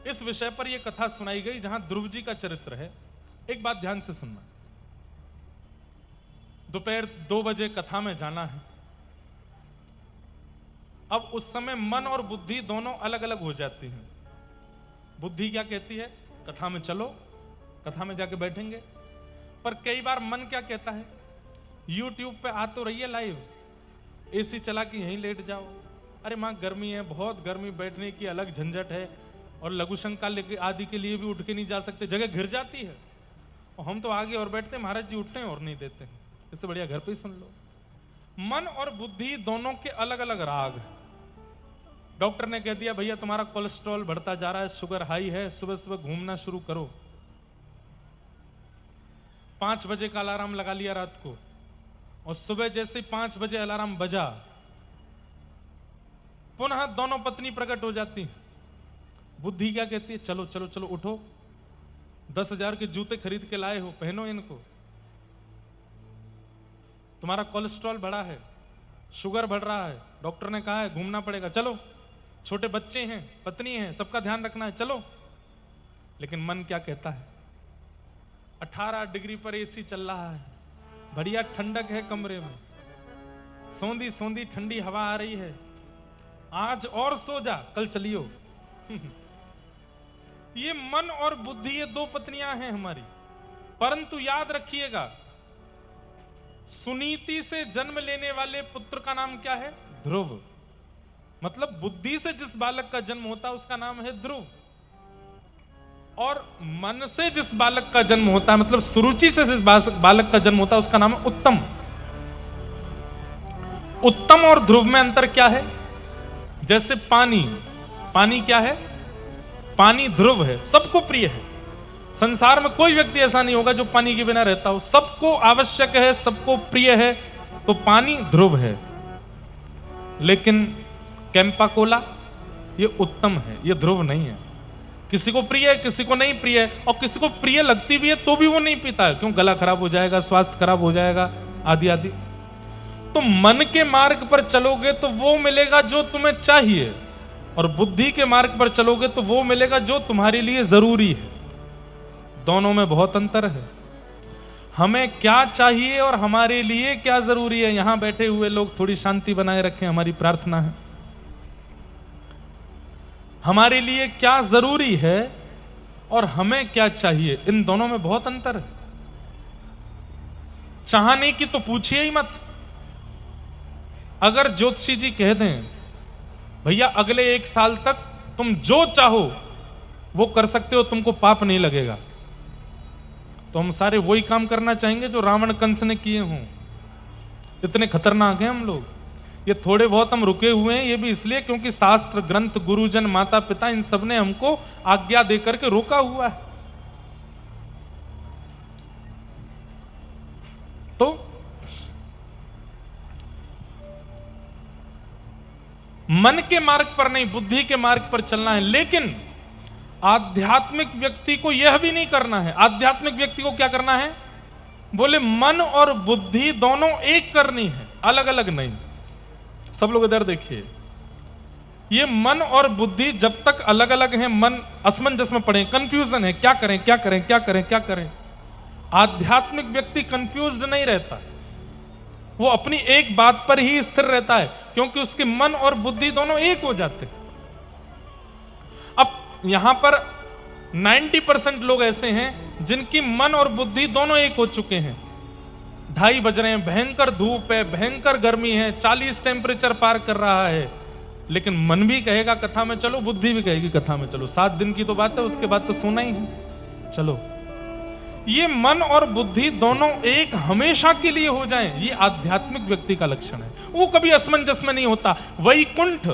इस विषय पर यह कथा सुनाई गई जहां ध्रुव जी का चरित्र है। एक बात ध्यान से सुनना। दोपहर 2 बजे कथा में जाना है। अब उस समय मन और बुद्धि दोनों अलग अलग हो जाती हैं। बुद्धि क्या कहती है, कथा में चलो, कथा में जाके बैठेंगे। पर कई बार मन क्या कहता है, YouTube पे आ तो रही है लाइव, एसी चला के यहीं लेट जाओ। अरे मां गर्मी है, बहुत गर्मी, बैठने की अलग झंझट है, और लघु शंका आदि के लिए भी उठ के नहीं जा सकते, जगह घिर जाती है। और हम तो आगे और बैठते हैं, महाराज जी उठते हैं और नहीं देते हैं, इससे बढ़िया घर पे ही सुन लो। मन और बुद्धि दोनों के अलग अलग राग हैं। डॉक्टर ने कह दिया भैया तुम्हारा कोलेस्ट्रॉल बढ़ता जा रहा है, शुगर हाई है, सुबह सुबह घूमना शुरू करो। 5 बजे का अलार्म लगा लिया रात को, और सुबह जैसे ही 5 बजे अलार्म बजा, पुनः दोनों पत्नी प्रकट हो जाती हैं। बुद्धि क्या कहती है, चलो चलो चलो उठो, 10,000 के जूते खरीद के लाए हो, पहनो इनको। तुम्हारा कोलेस्ट्रॉल बढ़ा है, शुगर बढ़ रहा है, डॉक्टर ने कहा है घूमना पड़ेगा, चलो। छोटे बच्चे हैं, पत्नी है, सबका ध्यान रखना है, चलो। लेकिन मन क्या कहता है, 18 डिग्री पर एसी चल रहा है, बढ़िया ठंडक है कमरे में, सौंधी सौंधी ठंडी हवा आ रही है, आज और सो जा, कल चलियो। ये मन और बुद्धि, ये दो पत्नियां हैं हमारी। परंतु याद रखिएगा, सुनीति से जन्म लेने वाले पुत्र का नाम क्या है, ध्रुव। मतलब बुद्धि से जिस बालक का जन्म होता है उसका नाम है ध्रुव, और मन से जिस बालक का जन्म होता है, मतलब सुरुचि से जिस बालक का जन्म होता है उसका नाम है उत्तम। उत्तम और ध्रुव में अंतर क्या है, जैसे पानी, पानी क्या है, पानी ध्रुव है, सबको प्रिय है। संसार में कोई व्यक्ति ऐसा नहीं होगा जो पानी के बिना रहता हो, सबको आवश्यक है, सबको प्रिय है, तो पानी ध्रुव है। लेकिन कैंपा कोला ये उत्तम है, ये ध्रुव नहीं है। किसी को प्रिय है, किसी को नहीं प्रिय है, और किसी को प्रिय लगती भी है तो भी वो नहीं पीता है, क्यों, गला खराब हो जाएगा, स्वास्थ्य खराब हो जाएगा, आदि आदि। तो मन के मार्ग पर चलोगे तो वो मिलेगा जो तुम्हें चाहिए, और बुद्धि के मार्ग पर चलोगे तो वो मिलेगा जो तुम्हारे लिए जरूरी है। दोनों में बहुत अंतर है। हमें क्या चाहिए और हमारे लिए क्या जरूरी है, यहां बैठे हुए लोग थोड़ी शांति बनाए रखें, हमारी प्रार्थना है। हमारे लिए क्या जरूरी है और हमें क्या चाहिए, इन दोनों में बहुत अंतर है। चाहने की तो पूछिए ही मत। अगर ज्योतिषी जी कह दें भैया अगले 1 साल तक तुम जो चाहो वो कर सकते हो, तुमको पाप नहीं लगेगा, तो हम सारे वही काम करना चाहेंगे जो रावण कंस ने किए हों। इतने खतरनाक हैं हम लोग। ये थोड़े बहुत हम रुके हुए हैं, ये भी इसलिए क्योंकि शास्त्र ग्रंथ, गुरुजन, माता पिता, इन सब ने हमको आज्ञा देकर के रोका हुआ है। तो मन के मार्ग पर नहीं, बुद्धि के मार्ग पर चलना है। लेकिन आध्यात्मिक व्यक्ति को यह भी नहीं करना है। आध्यात्मिक व्यक्ति को क्या करना है, बोले मन और बुद्धि दोनों एक करनी है, अलग अलग नहीं। सब लोग इधर देखिए, ये मन और बुद्धि जब तक अलग अलग हैं, मन असमंजस में पड़े, कंफ्यूजन है, क्या करें क्या करें क्या करें क्या करें। आध्यात्मिक व्यक्ति कंफ्यूज्ड नहीं रहता, वो अपनी एक बात पर ही स्थिर रहता है, क्योंकि उसके मन और बुद्धि दोनों एक हो जाते हैं। अब यहां पर 90% लोग ऐसे हैं जिनकी मन और बुद्धि दोनों एक हो चुके हैं। 2:30 बज रहे हैं, भयंकर धूप है, भयंकर गर्मी है, 40 टेम्परेचर पार कर रहा है, लेकिन मन भी कहेगा कथा में चलो, बुद्धि भी कहेगी कथा में चलो। 7 दिन की तो बात है, उसके बाद तो सोना ही है, चलो। ये मन और बुद्धि दोनों एक हमेशा के लिए हो जाएं, ये आध्यात्मिक व्यक्ति का लक्षण है। वो कभी असमंजस में नहीं होता। वैकुंठ,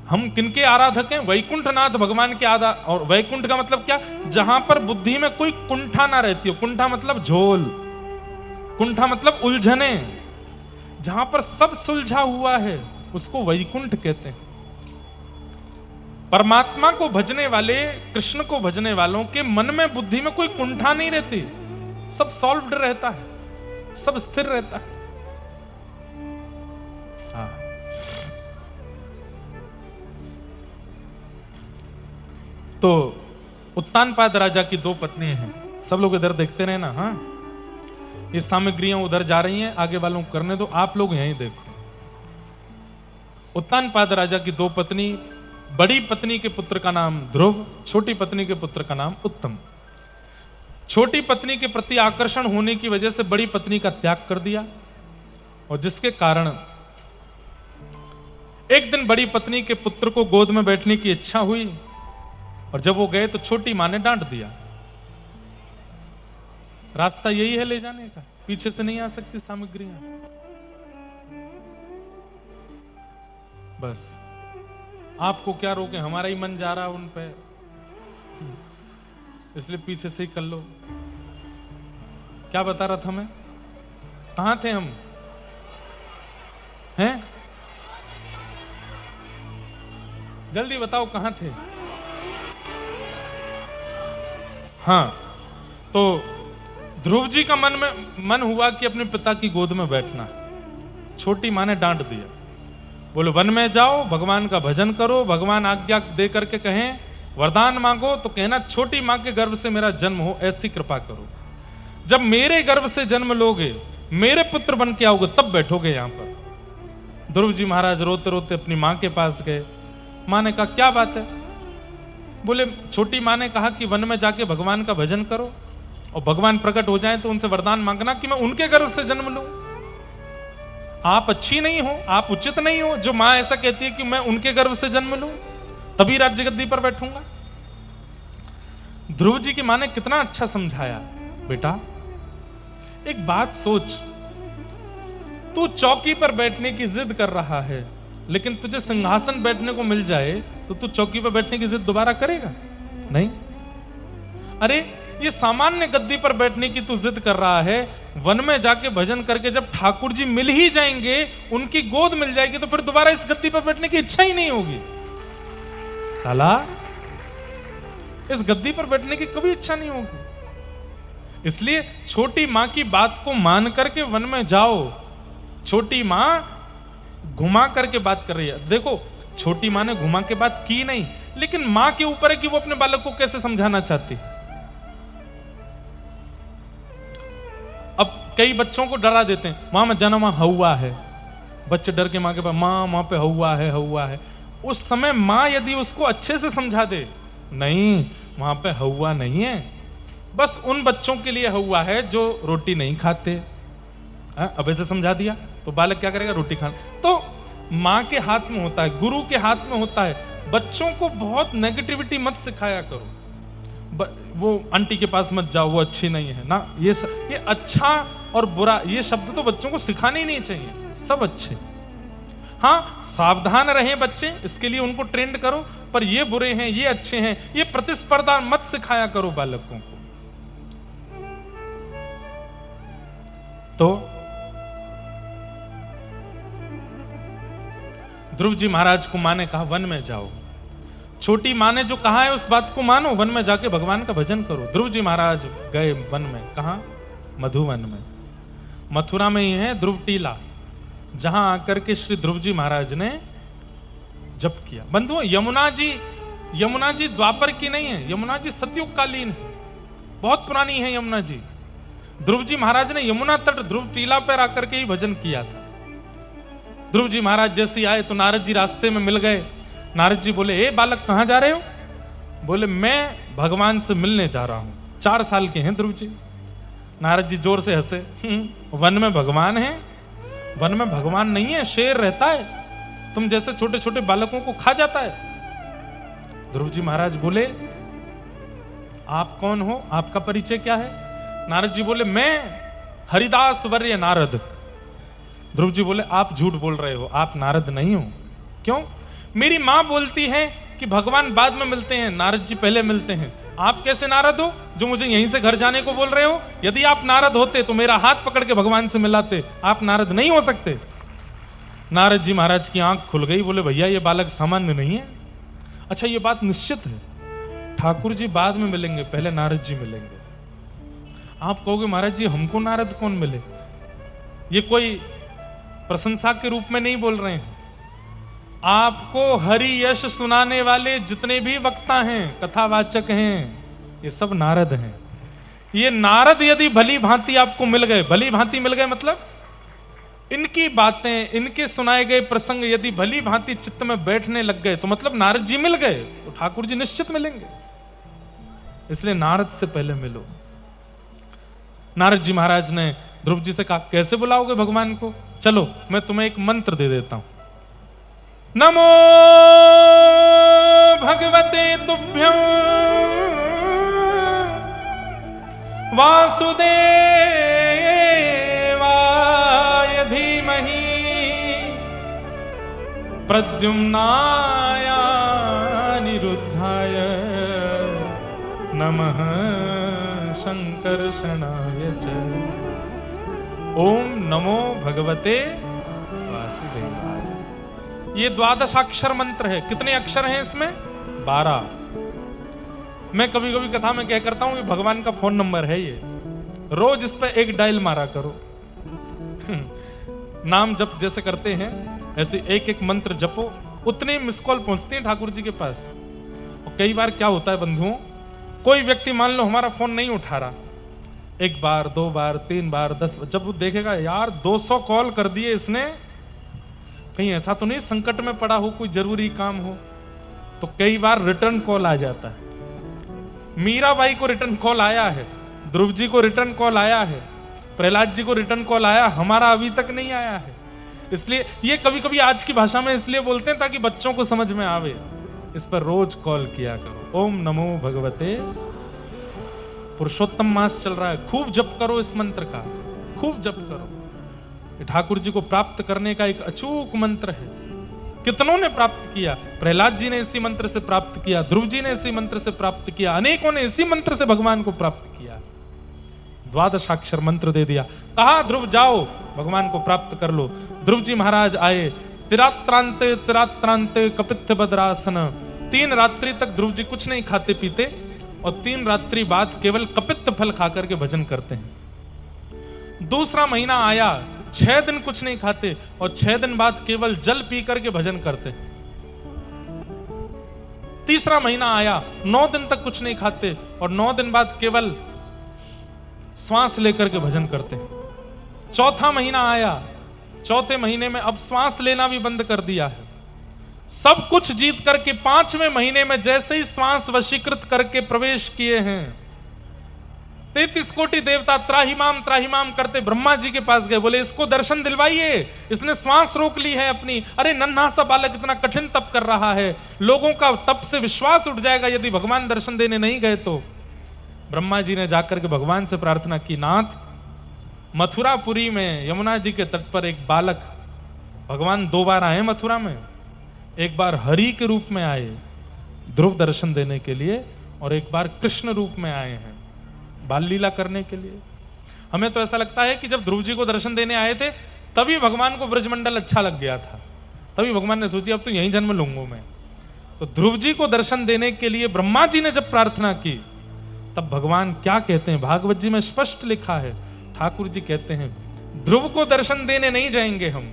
हम किनके आराधक हैं, वैकुंठनाथ भगवान के और वैकुंठ का मतलब क्या, जहां पर बुद्धि में कोई कुंठा ना रहती हो। कुंठा मतलब झोल, कुंठा मतलब उलझने, जहां पर सब सुलझा हुआ है उसको वैकुंठ कहते हैं। परमात्मा को भजने वाले, कृष्ण को भजने वालों के मन में, बुद्धि में कोई कुंठा नहीं रहती, सब सॉल्व्ड रहता है, सब स्थिर रहता है। हाँ। तो उत्तानपाद राजा की 2 पत्नी हैं। सब लोग इधर देखते रहे ना। हाँ, ये सामग्रियां उधर जा रही हैं, आगे वालों को करने दो, आप लोग यहीं देखो। उत्तानपाद राजा की 2 पत्नी, बड़ी पत्नी के पुत्र का नाम ध्रुव, छोटी पत्नी के पुत्र का नाम उत्तम। छोटी पत्नी के प्रति आकर्षण होने की वजह से बड़ी पत्नी का त्याग कर दिया, और जिसके कारण एक दिन बड़ी पत्नी के पुत्र को गोद में बैठने की इच्छा हुई, और जब वो गए तो छोटी माँ ने डांट दिया, रास्ता यही है ले जाने का, पीछे से नहीं आ सकती सामग्रियां। बस आपको क्या रोके, हमारा ही मन जा रहा है उन पे, इसलिए पीछे से ही कर लो। क्या बता रहा था मैं, कहां थे हम? हैं? जल्दी बताओ कहां थे? हाँ, तो ध्रुव जी का मन हुआ कि अपने पिता की गोद में बैठना। छोटी माँ ने डांट दिया, बोले वन में जाओ, भगवान का भजन करो, भगवान आज्ञा दे करके कहें वरदान मांगो तो कहना छोटी माँ के गर्भ से मेरा जन्म हो, ऐसी कृपा करो। जब मेरे गर्भ से जन्म लोगे, मेरे पुत्र बन के आओगे, तब बैठोगे यहां पर। ध्रुव जी महाराज रोते रोते अपनी माँ के पास गए। माँ ने कहा क्या बात है? बोले छोटी माँ ने कहा कि वन में जाके भगवान का भजन करो और भगवान प्रकट हो जाए तो उनसे वरदान मांगना कि मैं उनके गर्भ से जन्म लूं। आप अच्छी नहीं हो, आप उचित नहीं हो जो मां ऐसा कहती है कि मैं उनके गर्भ से जन्म लूं तभी राज्य गद्दी पर बैठूंगा। ध्रुव जी की मां ने कितना अच्छा समझाया, बेटा एक बात सोच, तू चौकी पर बैठने की जिद कर रहा है, लेकिन तुझे सिंहासन बैठने को मिल जाए तो तू चौकी पर बैठने की जिद दोबारा करेगा? नहीं। अरे ये सामान्य गद्दी पर बैठने की तू जिद कर रहा है, वन में जाके भजन करके जब ठाकुर जी मिल ही जाएंगे, उनकी गोद मिल जाएगी, तो फिर दोबारा इस गद्दी पर बैठने की इच्छा ही नहीं होगी। लाला, इस गद्दी पर बैठने की कभी इच्छा नहीं होगी। इसलिए छोटी मां की बात को मान करके वन में जाओ। छोटी मां घुमा करके बात कर रही है। देखो, छोटी मां ने घुमा के बात की नहीं, लेकिन मां के ऊपर है कि वो अपने बालक को कैसे समझाना चाहती। अब कई बच्चों को डरा देते हैं, वहां मत जाना, वहां हौवा है। बच्चे डर के मां के पास, मां वहां पे हौवा है, हौवा है। उस समय मां यदि उसको अच्छे से समझा दे, नहीं वहां पे हौवा नहीं है, बस उन बच्चों के लिए हौवा है जो रोटी नहीं खाते। अब ऐसे समझा दिया तो बालक क्या करेगा? रोटी खाना। तो मां के हाथ में होता है, गुरु के हाथ में होता है। बच्चों को बहुत नेगेटिविटी मत सिखाया करो। वो आंटी के पास मत जाओ, वो अच्छी नहीं है ना। ये अच्छा और बुरा ये शब्द तो बच्चों को सिखाने ही नहीं चाहिए। सब अच्छे, हाँ सावधान रहें बच्चे, इसके लिए उनको ट्रेंड करो, पर ये बुरे हैं, ये अच्छे हैं, ये प्रतिस्पर्धा मत सिखाया करो बालकों को। तो ध्रुव जी महाराज को मां ने कहा वन में जाओ। छोटी मां ने जो कहा है उस बात को मानो, वन में जाके भगवान का भजन करो। ध्रुव जी महाराज गए वन में। कहां? मधुवन में। मथुरा में ही है ध्रुव टीला, जहां आकर के श्री ध्रुव जी महाराज ने जप किया। बंधुओं, यमुना जी द्वापर की नहीं है, यमुना जी सतयुग कालीन है, बहुत पुरानी है यमुना जी। ध्रुव जी महाराज ने यमुना तट ध्रुव टीला पर आकर के ही भजन किया था। ध्रुव जी महाराज जैसे आए तो नारद जी रास्ते में मिल गए। नारद जी बोले, ए बालक कहां जा रहे हो? बोले, मैं भगवान से मिलने जा रहा हूं। 4 साल के हैं ध्रुव जी। नारद जी जोर से हंसे, वन में भगवान है? वन में भगवान नहीं है, शेर रहता है, तुम जैसे छोटे छोटे बालकों को खा जाता है। ध्रुव जी महाराज बोले, आप कौन हो, आपका परिचय क्या है? नारद जी बोले, मैं हरिदास वर्य नारद। ध्रुव जी बोले, आप झूठ बोल रहे हो, आप नारद नहीं हो। क्यों? मेरी मां बोलती है कि भगवान बाद में मिलते हैं, नारद जी पहले मिलते हैं। आप कैसे नारद हो जो मुझे यहीं से घर जाने को बोल रहे हो? यदि आप नारद होते तो मेरा हाथ पकड़ के भगवान से मिलाते, आप नारद नहीं हो सकते। नारद जी महाराज की आंख खुल गई, बोले भैया ये बालक सामान्य नहीं है। अच्छा ये बात निश्चित है, ठाकुर जी बाद में मिलेंगे, पहले नारद जी मिलेंगे। आप कहोगे महाराज जी हमको नारद कौन मिले? ये कोई प्रशंसा के रूप में नहीं बोल रहे हैं। आपको हरि यश सुनाने वाले जितने भी वक्ता हैं, कथावाचक हैं, ये सब नारद हैं। ये नारद यदि भली भांति आपको मिल गए, भली भांति मिल गए मतलब इनकी बातें, इनके सुनाए गए प्रसंग यदि भली भांति चित्त में बैठने लग गए तो मतलब नारद जी मिल गए, तो ठाकुर जी निश्चित मिलेंगे। इसलिए नारद से पहले मिलो। नारद जी महाराज ने ध्रुव जी से कहा, कैसे बुलाओगे भगवान को? चलो मैं तुम्हें एक मंत्र दे देता हूं। नमो भगवते तुभ्यं वासुदेवाय धीमहि प्रद्युम्नाय अनिरुद्धाय नमः संकर्षणाय च। ओम नमो भगवते वासुदेवाय। ये द्वादशाक्षर मंत्र है। कितने अक्षर हैं इसमें? 12। मैं कभी कभी कथा में क्या करता हूं, ये भगवान का फोन नंबर है। ये रोज इस पे एक डायल मारा करो। नाम जप जैसे करते हैं ऐसे एक एक मंत्र जपो, उतने मिस कॉल पहुंचते हैं ठाकुर जी के पास। और कई बार क्या होता है बंधुओं, कोई व्यक्ति मान लो हमारा फोन नहीं उठा रहा, 1 बार 2 बार 3 बार 10, जब वो देखेगा यार 200 कॉल कर दिए इसने, कहीं ऐसा तो नहीं संकट में पड़ा हो, कोई जरूरी काम हो, तो कई बार रिटर्न कॉल आ जाता है। मीराबाई को रिटर्न कॉल आया है, ध्रुव जी को रिटर्न कॉल आया है, प्रहलाद जी को रिटर्न कॉल आया, हमारा अभी तक नहीं आया है। इसलिए ये कभी कभी आज की भाषा में इसलिए बोलते हैं ताकि बच्चों को समझ में आवे। इस पर रोज कॉल किया करो। ओम नमो भगवते। पुरुषोत्तम मास चल रहा है, खूब जप करो इस मंत्र का, खूब जप करो। ठाकुर जी को प्राप्त करने का एक अचूक मंत्र है। कितनों ने प्राप्त किया? प्रहलाद जी ने इसी मंत्र से प्राप्त किया, ध्रुव जी ने इसी मंत्र से प्राप्त किया, अनेकों ने इसी मंत्र से भगवान को प्राप्त किया। द्वादशाक्षर मंत्र दे दिया, कहा ध्रुव जाओ भगवान को प्राप्त कर लो। ध्रुव जी महाराज आए, तिरात्रांते तिरात्रांते कपित्थ बद्रासन। 3 रात्रि तक ध्रुव जी कुछ नहीं खाते पीते और 3 रात्रि बाद केवल कपित्थ फल खाकर के भजन करते हैं। दूसरा महीना आया, 6 दिन कुछ नहीं खाते और 6 दिन बाद केवल जल पी करके भजन करते। तीसरा महीना आया, 9 दिन तक कुछ नहीं खाते और 9 दिन बाद केवल श्वास लेकर के भजन करते हैं। चौथा महीना आया, चौथे महीने में अब श्वास लेना भी बंद कर दिया है। सब कुछ जीत करके 5वें महीने में जैसे ही श्वास वशीकृत करके प्रवेश किए हैं, 33 कोटि देवता त्राहिमाम करते ब्रह्मा जी के पास गए, बोले इसको दर्शन दिलवाइए, इसने श्वास रोक ली है अपनी। अरे नन्हा सा बालक इतना कठिन तप कर रहा है, लोगों का तप से विश्वास उठ जाएगा यदि भगवान दर्शन देने नहीं गए तो। ब्रह्मा जी ने जाकर के भगवान से प्रार्थना की, नाथ मथुरापुरी में यमुना जी के तट पर एक बालक, भगवान 2 बार आए मथुरा में, एक बार हरि के रूप में आए ध्रुव दर्शन देने के लिए और एक बार कृष्ण रूप में आए हैं बाल लीला करने के लिए। हमें तो ऐसा लगता है कि जब ध्रुव जी को दर्शन देने आए थे तभी भगवान को ब्रजमंडल अच्छा लग गया था, तभी भगवान ने सोची अब तो यहीं जन्म लूंगा मैं। तो ध्रुव जी को दर्शन देने के लिए ब्रह्मा जी ने जब प्रार्थना की तब भगवान क्या कहते हैं, भागवत जी में स्पष्ट लिखा है, ठाकुर जी कहते हैं ध्रुव को दर्शन देने नहीं जाएंगे हम,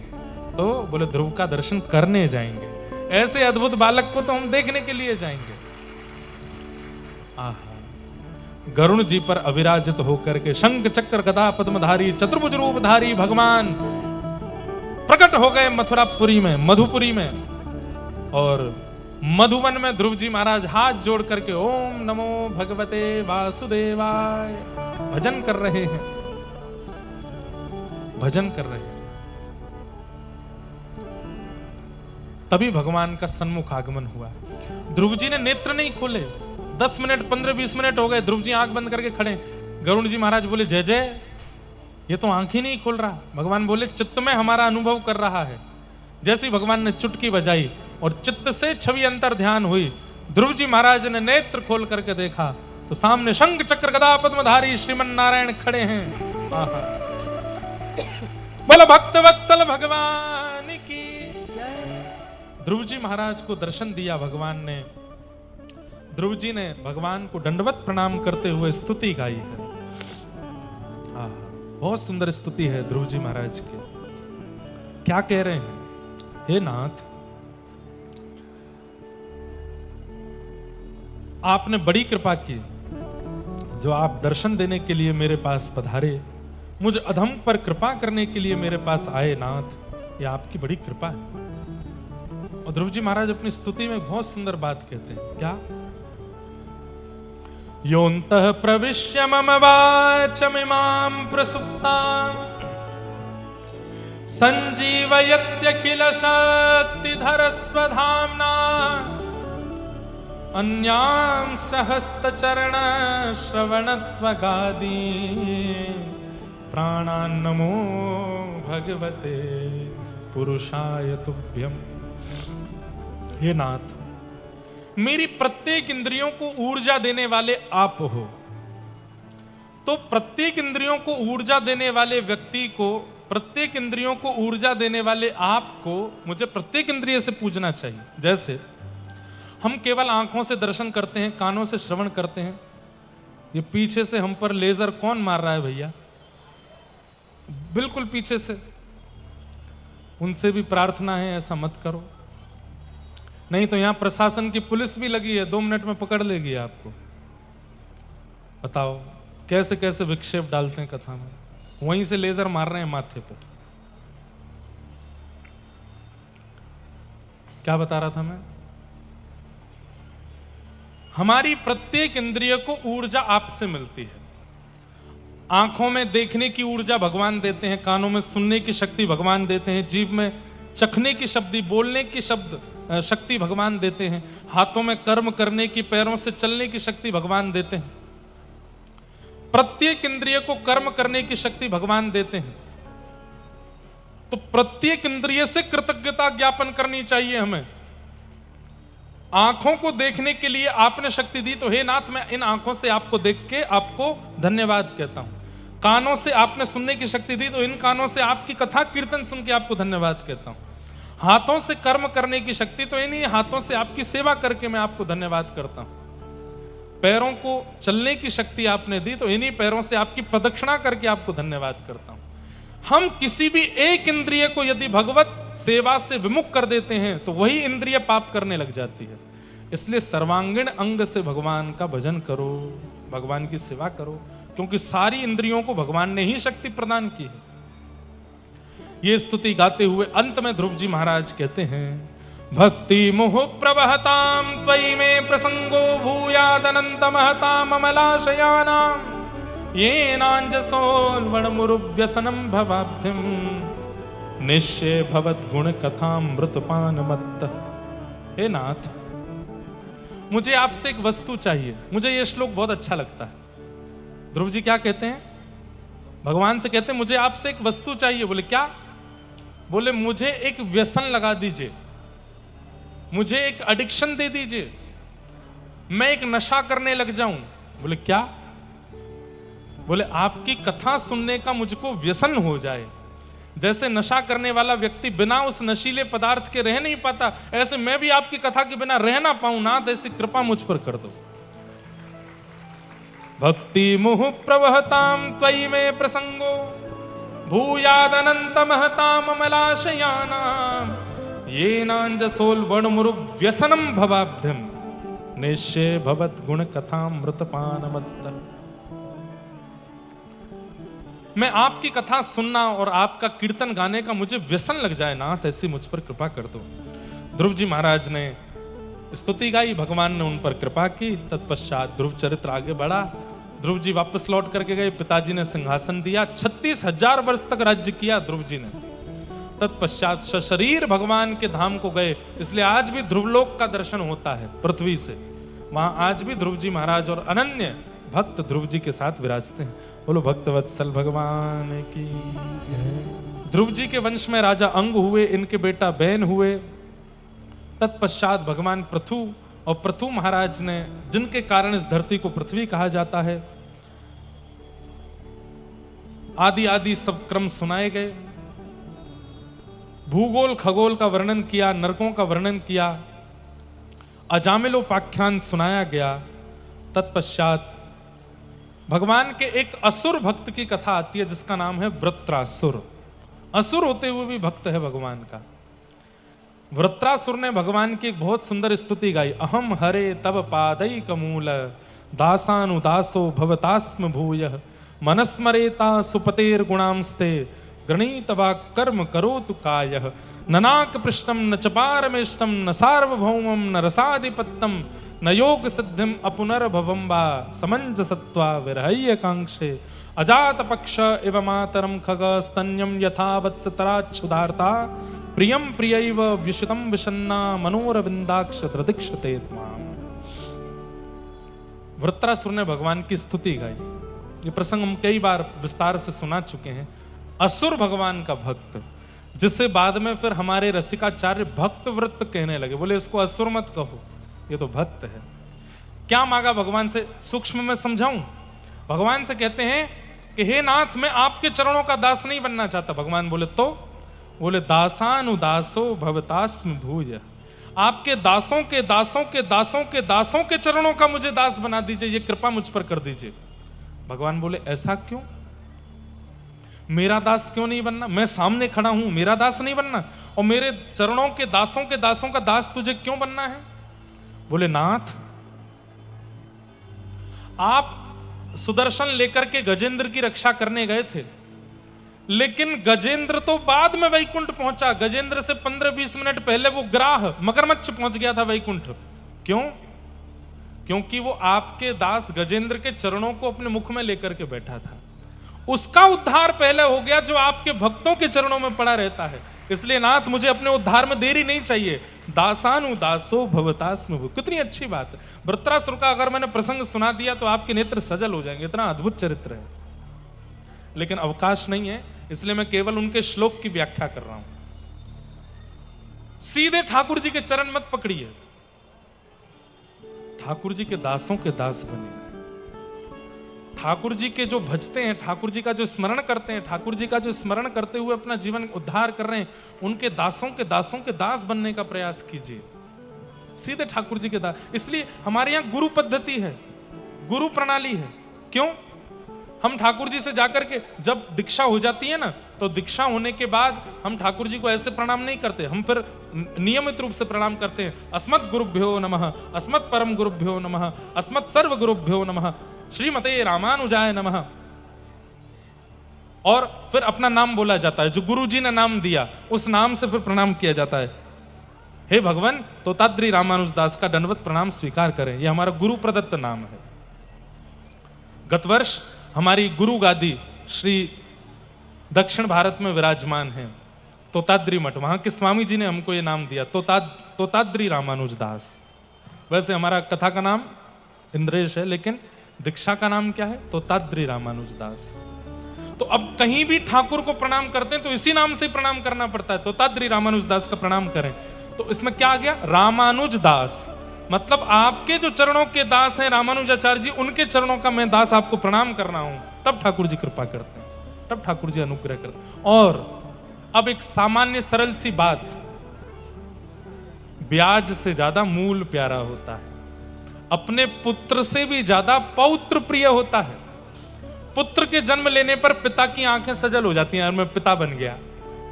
तो बोले ध्रुव का दर्शन करने जाएंगे। ऐसे अद्भुत बालक को तो हम देखने के लिए जाएंगे। गरुण जी पर अविराजित होकर के शंख चक्र गदा पद्मधारी चतुर्भुज रूपधारी भगवान प्रकट हो गए मथुरापुरी में, मधुपुरी में। और मधुवन में ध्रुव जी महाराज हाथ जोड़ करके ओम नमो भगवते वासुदेवाय भजन कर रहे हैं, भजन कर रहे हैं। तभी भगवान का सन्मुख आगमन हुआ। ध्रुव जी ने नेत्र नहीं खोले, 10 मिनट 15-20 मिनट हो गए, ध्रुव जी आंख बंद करके खड़े। गरुण जी महाराज बोले जय जय, ये तो आंख ही नहीं खोल रहा। भगवान बोले चित्त में हमारा अनुभव कर रहा है। जैसे ही भगवान ने चुटकी बजाई और चित्त से छवि अंतर ध्यान हुई, ध्रुव जी महाराज ने नेत्र खोल करके देखा तो सामने शंख चक्र गदा पद्मधारी श्रीमन नारायण खड़े हैं। बोला भक्त वत्सल भगवान की। ध्रुव जी महाराज को दर्शन दिया भगवान ने। ध्रुव जी ने भगवान को दंडवत प्रणाम करते हुए स्तुति गाई है। बहुत सुंदर स्तुति है ध्रुव जी महाराज की। क्या कह रहे हैं, हे नाथ आपने बड़ी कृपा की, जो आप दर्शन देने के लिए मेरे पास पधारे, मुझ अधम पर कृपा करने के लिए मेरे पास आए नाथ, ये आपकी बड़ी कृपा है। और ध्रुव जी महाराज अपनी स्तुति में बहुत सुंदर बात कहते हैं, क्या? योऽन्तः प्रविश्य मम वाचमिमां प्रसुप्ताम् संजीवयत्यखिल शक्तिधर स्वधाम्ना अन्यां सहस्तचरण श्रवणत्वगादी प्राणान्नमो भगवते पुरुषाय तुभ्यम। हे नाथ, मेरी प्रत्येक इंद्रियों को ऊर्जा देने वाले आप हो। तो प्रत्येक इंद्रियों को ऊर्जा देने वाले व्यक्ति को, प्रत्येक इंद्रियों को ऊर्जा देने वाले आपको मुझे प्रत्येक इंद्रिय से पूजना चाहिए। जैसे हम केवल आंखों से दर्शन करते हैं, कानों से श्रवण करते हैं, ये पीछे से हम पर लेजर कौन मार रहा है भैया? बिल्कुल पीछे से। उनसे भी प्रार्थना है ऐसा मत करो, नहीं तो यहां प्रशासन की पुलिस भी लगी है, 2 मिनट में पकड़ लेगी आपको। बताओ कैसे कैसे विक्षेप डालते हैं कथा में, वहीं से लेजर मार रहे हैं माथे पर। क्या बता रहा था मैं? हमारी प्रत्येक इंद्रिय को ऊर्जा आपसे मिलती है। आंखों में देखने की ऊर्जा भगवान देते हैं, कानों में सुनने की शक्ति भगवान देते हैं, जीभ में चखने की शक्ति, बोलने की शक्ति भगवान देते हैं, हाथों में कर्म करने की, पैरों से चलने की शक्ति भगवान देते हैं। प्रत्येक इंद्रिय को कर्म करने की शक्ति भगवान देते हैं। तो प्रत्येक इंद्रिय से कृतज्ञता ज्ञापन करनी चाहिए हमें। आंखों को देखने के लिए आपने शक्ति दी, तो हे नाथ मैं इन आंखों से आपको देख के आपको धन्यवाद कहता हूं। कानों से आपने सुनने की शक्ति दी, तो इन कानों से आपकी कथा कीर्तन सुन के आपको धन्यवाद कहता हूं। हाथों से कर्म करने की शक्ति, तो इन्हीं हाथों से आपकी सेवा करके मैं आपको धन्यवाद करता हूं। पैरों को चलने की शक्ति आपने दी, तो इन्हीं पैरों से आपकी प्रदक्षिणा करके आपको धन्यवाद करता हूं। हम किसी भी एक इंद्रिय को यदि भगवत सेवा से विमुख कर देते हैं तो वही इंद्रिय पाप करने लग जाती है। इसलिए सर्वांगीण अंग से भगवान का भजन करो, भगवान की सेवा करो, क्योंकि सारी इंद्रियों को भगवान ने ही शक्ति प्रदान की है। ये स्तुति गाते हुए अंत में ध्रुव जी महाराज कहते हैं, भक्ति मुह प्रवहताम त्वयि में प्रसंगो भूयादनंत महताम अमलाशयानाम येनांजसोन्वणमुरुव्यसनं भवाब्धिं निश्चय भवत गुण कथामृतपान मत्त। हे नाथ, मुझे आपसे एक वस्तु चाहिए। मुझे यह श्लोक बहुत अच्छा लगता है। ध्रुव जी क्या कहते हैं? भगवान से कहते हैं मुझे आपसे एक वस्तु चाहिए। बोले क्या? बोले मुझे एक व्यसन लगा दीजिए, मुझे एक एडिक्शन दे दीजिए, मैं एक नशा करने लग जाऊं। बोले क्या? बोले आपकी कथा सुनने का मुझको व्यसन हो जाए। जैसे नशा करने वाला व्यक्ति बिना उस नशीले पदार्थ के रह नहीं पाता, ऐसे मैं भी आपकी कथा के बिना रह ना पाऊं। नाथ ऐसी कृपा मुझ पर कर दो। भक्ति मुह प्रवहताम त्वयि में प्रसंगो भूयादनंत महताम अमलाशयानाम येनांजसोल्वणमुरु व्यसनम भवाब्धिम निश्चय भवत गुण कथामृतपानमत्त। मैं आपकी कथा सुनना और आपका कीर्तन गाने का मुझे व्यसन लग जाए नाथ, ऐसी मुझ पर कृपा कर दो। ध्रुव जी महाराज ने स्तुति गाई, भगवान ने उन पर कृपा की। तत्पश्चात ध्रुव चरित्र आगे बढ़ा। ध्रुव जी वापस लौट करके गए, पिताजी ने सिंहासन दिया, 36,000 वर्ष तक राज्य किया ध्रुव जी ने। तत्पश्चात सशरीर भगवान के धाम को गए। इसलिए आज भी ध्रुवलोक का दर्शन होता है पृथ्वी से। वहां आज भी ध्रुव जी महाराज और अनन्य भक्त ध्रुव जी के साथ विराजते हैं। बोलो भक्तवत्सल भगवान की। ध्रुव जी के वंश में राजा अंग हुए, इनके बेटा बैन हुए। तत्पश्चात भगवान पृथु और पृथु महाराज ने, जिनके कारण इस धरती को पृथ्वी कहा जाता है, आदि आदि सब क्रम सुनाए गए। भूगोल खगोल का वर्णन किया, नरकों का वर्णन किया, अजामिलोपाख्यान सुनाया गया। तत्पश्चात भगवान के एक असुर भक्त की कथा आती है जिसका नाम है वृत्रासुर। असुर होते हुए भी भक्त है भगवान का। वृत्रासुर ने भगवान की एक बहुत सुंदर स्तुति गाई। अहम हरे तब पादैक मूल दासानुदासो भवतास्म भूयः मनस्मरेता सुपतेर गुणांस्ते गणितवा कर्म करोतु कायः ननाक पृष्ठम न चपारमेष्टम न सार्वभौमम न रसाधिपत्यम न योग सिद्धिम अपुनर्भवम वा समंजसत्वा विरहय्य कांक्षे अजात पक्ष इव मातरम खग स्तन्यम यथा वत्सतराच्छुदार्ता प्रियम प्रियैव विशुतम विषन्ना मनोरविंदाक्ष प्रदीक्षते त्वाम्। वृत्रासुर ने भगवान की स्तुति गाई। ये प्रसंग हम कई बार विस्तार से सुना चुके हैं। असुर भगवान का भक्त, जिसे बाद में फिर हमारे रसिकाचार्य भक्त वृत्त कहने लगे, बोले इसको असुर मत कहो, ये तो भक्त है। क्या मांगा भगवान से, सूक्ष्म में समझाऊं। भगवान से कहते हैं कि हे नाथ, मैं आपके चरणों का दास नहीं बनना चाहता। भगवान बोले तो, बोले दासानुदासो भवतास्म भूय, आपके दासों के दासों के दासों के दासों के चरणों का मुझे दास बना दीजिए, ये कृपा मुझ पर कर दीजिए। भगवान बोले ऐसा क्यों, मेरा दास क्यों नहीं बनना, मैं सामने खड़ा हूं, मेरा दास नहीं बनना, और मेरे चरणों के दासों का दास तुझे क्यों बनना है। बोले नाथ, आप सुदर्शन लेकर के गजेंद्र की रक्षा करने गए थे, लेकिन गजेंद्र तो बाद में वैकुंठ पहुंचा। गजेंद्र से 15-20 मिनट पहले वो ग्राह मगरमच्छ पहुंच गया था वैकुंठ। क्यों? क्योंकि वो आपके दास गजेंद्र के चरणों को अपने मुख में लेकर के बैठा था। उसका उद्धार पहले हो गया जो आपके भक्तों के चरणों में पड़ा रहता है। इसलिए नाथ, मुझे अपने उद्धार में देरी नहीं चाहिए। दासानुदासो भवतास्म भूय, कितनी अच्छी बात है। वृत्रासुर का अगर मैंने प्रसंग सुना दिया तो आपके नेत्र सजल हो जाएंगे, इतना अद्भुत चरित्र है। लेकिन अवकाश नहीं है, इसलिए मैं केवल उनके श्लोक की व्याख्या कर रहा हूं। सीधे ठाकुर जी के चरण मत पकड़िए, ठाकुर जी के दासों के दास बने। ठाकुर जी के जो भजते हैं, ठाकुर जी का जो स्मरण करते हैं, ठाकुर जी का जो स्मरण करते हुए अपना जीवन उद्धार कर रहे हैं, उनके दासों के दास बनने का प्रयास कीजिए। सीधे ठाकुर जी के दास। इसलिए हमारे यहां गुरु पद्धति है, गुरु प्रणाली है। क्यों? हम ठाकुर जी से जाकर के जब दीक्षा हो जाती है ना, तो दीक्षा होने के बाद हम ठाकुर जी को ऐसे प्रणाम नहीं करते, हम फिर नियमित रूप से प्रणाम करते हैं। अस्मत् गुरुभ्यो नमः, अस्मत् परम गुरुभ्यो नमः, अस्मत् सर्व गुरुभ्यो नमः, श्रीमते रामानुजाय नमः। और फिर अपना नाम बोला जाता है, जो गुरु जी ने नाम दिया उस नाम से फिर प्रणाम किया जाता है। हे भगवान, तोताद्री रामानुज दास का दंडवत प्रणाम स्वीकार करें, यह हमारा गुरु प्रदत्त नाम है। गत वर्ष हमारी गुरु गादी श्री दक्षिण भारत में विराजमान है, तोताद्री मठ, वहां के स्वामी जी ने हमको ये नाम दिया, तोताद्री रामानुज दास। वैसे हमारा कथा का नाम इंद्रेश है, लेकिन दीक्षा का नाम क्या है? तोताद्री रामानुज दास। तो अब कहीं भी ठाकुर को प्रणाम करते हैं तो इसी नाम से प्रणाम करना पड़ता है, तोताद्री रामानुज दास का प्रणाम करें। तो इसमें क्या आ गया? रामानुज दास, मतलब आपके जो चरणों के दास हैं रामानुजाचार्य जी, उनके चरणों का मैं दास आपको प्रणाम कर रहा हूं। तब ठाकुर जी कृपा करते हैं, तब ठाकुर जी अनुग्रह करते हैं। और अब एक सामान्य सरल सी बात, ब्याज से ज्यादा मूल प्यारा होता है, अपने पुत्र से भी ज्यादा पौत्र प्रिय होता है। पुत्र के जन्म लेने पर पिता की आंखें सजल हो जाती हैं, और मैं पिता बन गया।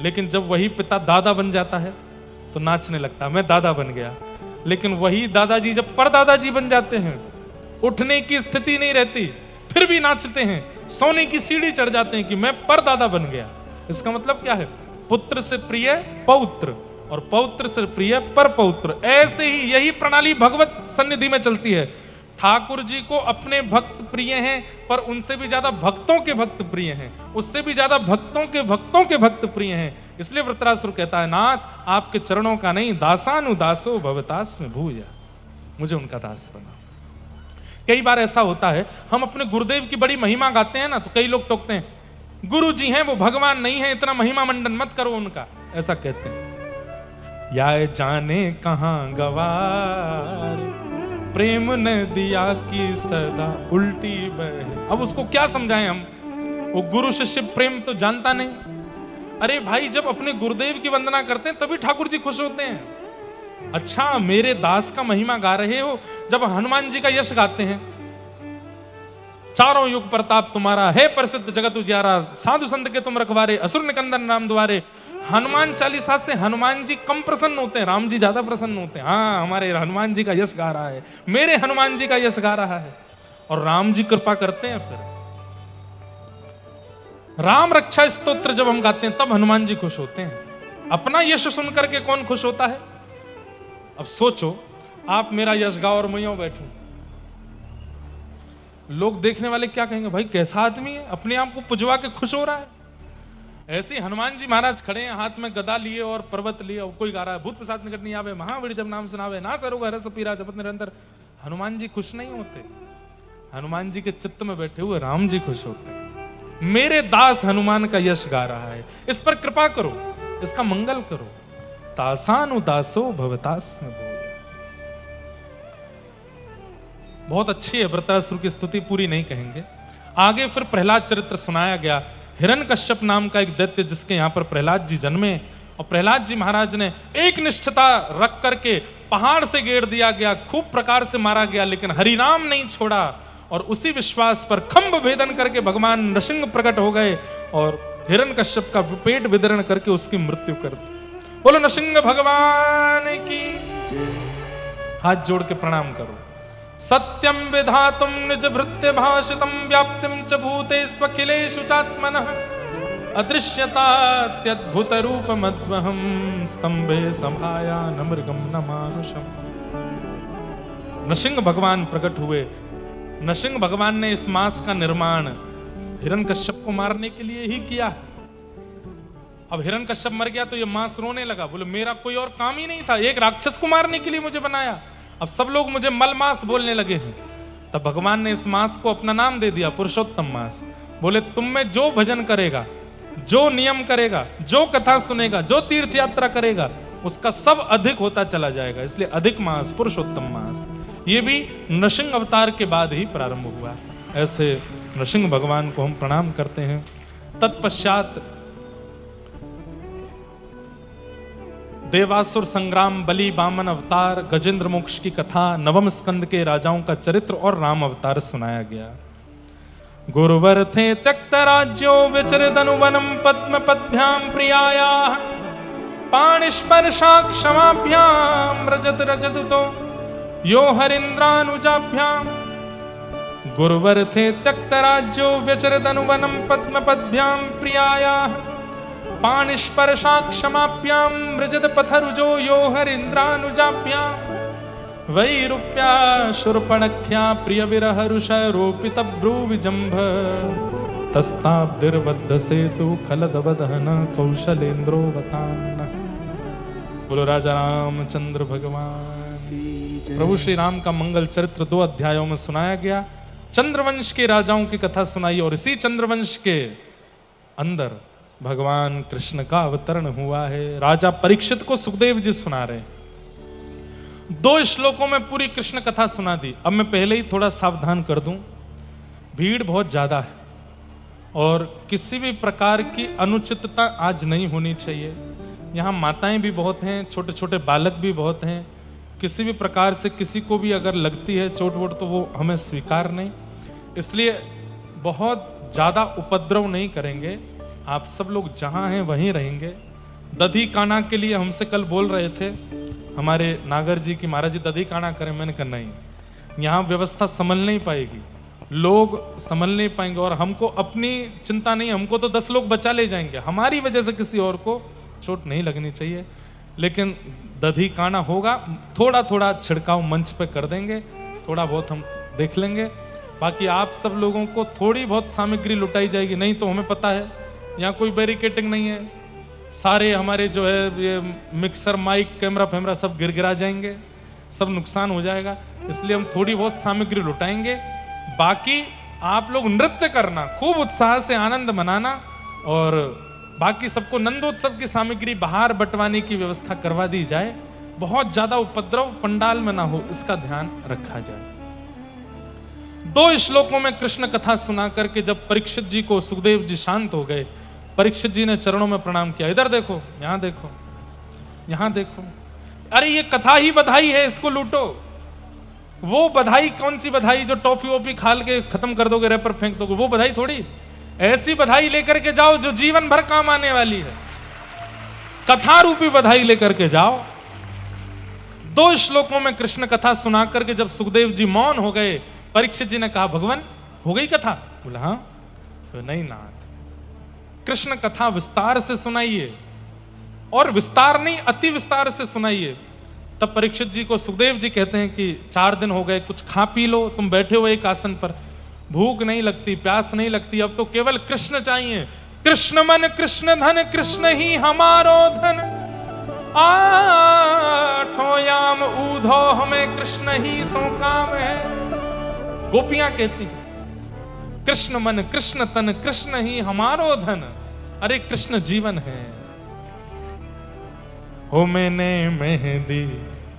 लेकिन जब वही पिता दादा बन जाता है तो नाचने लगता है, मैं दादा बन गया। लेकिन वही दादाजी जब परदादाजी बन जाते हैं, उठने की स्थिति नहीं रहती, फिर भी नाचते हैं, सोने की सीढ़ी चढ़ जाते हैं कि मैं परदादा बन गया। इसका मतलब क्या है? पुत्र से प्रिय पौत्र, और पौत्र से प्रिय पर पौत्र। ऐसे ही यही प्रणाली भगवत सन्निधि में चलती है। ठाकुर जी को अपने भक्त प्रिय हैं, पर उनसे भी ज्यादा भक्तों के भक्त प्रिय हैं, उससे भी ज्यादा भक्तों के भक्त प्रिय हैं। इसलिए वृत्रासुर कहता है, नाथ, आपके चरणों का नहीं, दासानुदासो भवतास्म भूय, मुझे उनका दास बना। कई बार ऐसा होता है, हम अपने गुरुदेव की बड़ी महिमा गाते हैं ना, तो कई लोग टोकते हैं, गुरु जी हैं, वो भगवान नहीं है, इतना महिमा मंडन मत करो उनका, ऐसा कहते हैं। या जाने कहां गवार, प्रेम ने दिया कि सदा उल्टी बहे। अब उसको क्या समझाएं हम? वो गुरु शिष्य प्रेम तो जानता नहीं। अरे भाई, जब अपने गुरुदेव की वंदना करते हैं तभी ठाकुर जी खुश होते हैं। अच्छा, मेरे दास का महिमा गा रहे हो, जब हनुमान जी का यश गाते हैं, चारों युग प्रताप तुम्हारा है, प्रसिद्ध जगत उजियारा, साधु संत के तुम रखवारे, असुर निकंदन नाम द्वारे। हनुमान चालीसा से हनुमान जी कम प्रसन्न होते हैं, राम जी ज्यादा प्रसन्न होते हैं। हाँ, हमारे हनुमान जी का यश गा रहा है, मेरे हनुमान जी का यश गा रहा है, और राम जी कृपा करते हैं। फिर राम रक्षा स्तोत्र जब हम गाते हैं तब हनुमान जी खुश होते हैं। अपना यश सुनकर के कौन खुश होता है? अब सोचो, आप मेरा यश गाओ और मैं यूं बैठूं, लोग देखने वाले क्या कहेंगे? भाई कैसा आदमी है, अपने आप को पुजवा के खुश हो रहा है। ऐसे हनुमान जी महाराज खड़े हैं, हाथ में गदा लिए और पर्वत लिए, और कोई गा रहा है, भूत पिशाच निकट नहीं आवे, महावीर जब नाम सुनावे, ना सरोग हरस पीरा जपत निरंतर। हनुमान जी खुश नहीं होते। हनुमान जी के चित्त में बैठे हुए राम जी खुश होते हैं। मेरे दास हनुमान का यश गा रहा है, इस पर कृपा करो, इसका मंगल करो। तासानु दासो भवतास में बोल। बहुत अच्छी है, वृत्रासुर की स्तुति पूरी नहीं कहेंगे। आगे फिर प्रहलाद चरित्र सुनाया गया। हिरण्यकश्यप नाम का एक दैत्य जिसके यहाँ पर प्रहलाद जी जन्मे, और प्रहलाद जी महाराज ने एक निष्ठता रख करके पहाड़ से घेर दिया गया, खूब प्रकार से मारा गया, लेकिन हरिनाम नहीं छोड़ा। और उसी विश्वास पर खंभ भेदन करके भगवान नृसिंह प्रकट हो गए और हिरण्यकश्यप का पेट विदरण करके उसकी मृत्यु कर दी। बोलो नृसिंह भगवान की। हाथ जोड़ के प्रणाम करो। सत्यम विधातुम निज भृत्य भाषितम व्याप्तिम च भूतेष्वखिलेषु चात्मनः अदृश्यतात्यद्भुत रूपमद्वहं स्तंभे संभाया न मृगम न मानुषम। नृसिंह भगवान प्रकट हुए। नृसिंह भगवान ने इस मांस का निर्माण हिरण्यकश्यप को मारने के लिए ही किया। अब हिरण्यकश्यप मर गया तो ये मांस रोने लगा, बोले मेरा कोई और काम ही नहीं था, एक राक्षस को मारने के लिए मुझे बनाया, अब सब लोग मुझे मलमास बोलने लगे हैं। तब भगवान ने इस मांस को अपना नाम दे दिया, पुरुषोत्तम मांस। बोले तुम में जो भजन करेगा, जो नियम करेगा, जो कथा सुनेगा, जो तीर्थ यात्रा करेगा, उसका सब अधिक होता चला जाएगा, इसलिए अधिक मास, पुरुषोत्तम मास। ये भी नृसिंह अवतार के बाद ही प्रारंभ हुआ। ऐसे नृसिंह भगवान को हम प्रणाम करते हैं। तत्पश्चात देवासुर संग्राम, बलि, वामन अवतार, गजेंद्र मोक्ष की कथा, नवम स्कंद के राजाओं का चरित्र और राम अवतार सुनाया गया। गुरुवर थे त्यक्त राज्यो विचरदनुवनम पद्म पद्भ्याम प्रियाया पाणिस्पर्शा क्षमाभ्याम रजत रजतुतो यो हरिंद्रानुजाभ्याम। गुरुवर थे त्यक्त राज्यो विचरदनुवनम पद्म पद्भ्याम प्रियाया पाणिस्पर्शा क्षमाभ्याम रजत पथरुजो यो हरिंद्रानुजाभ्याम। वैरूप्या शूर्पणख्या प्रिय विरह ऋषरोपित भ्रूविजंभ तस्ताब्दिर्वद्ध सेतु खलदवदहन कौशलेन्द्रो वतान्न। बोलो राजा रामचंद्र भगवान। प्रभु श्री राम का मंगल चरित्र 2 अध्यायों में सुनाया गया। चंद्रवंश के राजाओं की कथा सुनाई और इसी चंद्रवंश के अंदर भगवान कृष्ण का अवतरण हुआ है। राजा परीक्षित को सुखदेव जी सुना रहे। 2 श्लोकों में पूरी कृष्ण कथा सुना दी। अब मैं पहले ही थोड़ा सावधान कर दूं, भीड़ बहुत ज्यादा है और किसी भी प्रकार की अनुचितता आज नहीं होनी चाहिए। यहाँ माताएं भी बहुत हैं, छोटे छोटे बालक भी बहुत हैं। किसी भी प्रकार से किसी को भी अगर लगती है चोट वोट तो वो हमें स्वीकार नहीं, इसलिए बहुत ज्यादा उपद्रव नहीं करेंगे। आप सब लोग जहाँ हैं वहीं रहेंगे। दधी काना के लिए हमसे कल बोल रहे थे हमारे नागर जी की, महाराज जी दधी काना करें। मैंने कहा नहीं, यहाँ व्यवस्था संभल नहीं पाएगी, लोग संभल नहीं पाएंगे और हमको अपनी चिंता नहीं, हमको तो 10 लोग बचा ले जाएंगे, हमारी वजह से किसी और को चोट नहीं लगनी चाहिए। लेकिन दधी काना होगा, थोड़ा थोड़ा छिड़काव मंच पे कर देंगे, थोड़ा बहुत हम देख लेंगे। बाकी आप सब लोगों को थोड़ी बहुत सामग्री लुटाई जाएगी। नहीं तो हमें पता है यहाँ कोई बैरिकेटिंग नहीं है, सारे हमारे जो है ये मिक्सर माइक कैमरा फैमरा सब गिरा जाएंगे, सब नुकसान हो जाएगा। इसलिए हम थोड़ी बहुत सामग्री लुटाएंगे। बाकी आप लोग नृत्य करना, खूब उत्साह से आनंद मनाना और बाकी सबको नंदोत्सव की सामग्री बाहर बंटवाने की व्यवस्था करवा दी जाए। बहुत ज्यादा उपद्रव पंडाल में ना हो, इसका ध्यान रखा जाए। 2 श्लोकों में कृष्ण कथा सुना करके जब परीक्षित जी को सुखदेव जी शांत हो गए, परीक्षित जी ने चरणों में प्रणाम किया। इधर देखो, यहां देखो, यहां देखो, अरे ये कथा ही बधाई है, इसको लूटो। वो बधाई कौन सी बधाई जो टॉफी वॉफी खाल के खत्म कर दोगे, रैपर फेंक दोगे, वो बधाई थोड़ी। ऐसी बधाई लेकर के जाओ जो जीवन भर काम आने वाली है। कथा रूपी बधाई लेकर के जाओ। 2 श्लोकों में कृष्ण कथा सुना करके जब सुखदेव जी मौन हो गए, परीक्षित जी ने कहा भगवान हो गई कथा? बोला हाँ। तो नहीं नाथ, कृष्ण कथा विस्तार से सुनाइए, और विस्तार नहीं अति विस्तार से सुनाइए। तब परीक्षित जी को सुखदेव जी कहते हैं कि 4 दिन हो गए, कुछ खा पी लो, तुम बैठे हो एक आसन पर, भूख नहीं लगती, प्यास नहीं लगती, अब तो केवल कृष्ण चाहिए। कृष्ण मन कृष्ण धन, कृष्ण ही हमारो धन, आठों याम ऊधो हमें कृष्ण ही सो काम है। गोपियां कहती हैं कृष्ण मन कृष्ण तन कृष्ण ही हमारो धन, अरे कृष्ण जीवन है। हो मैंने मेहंदी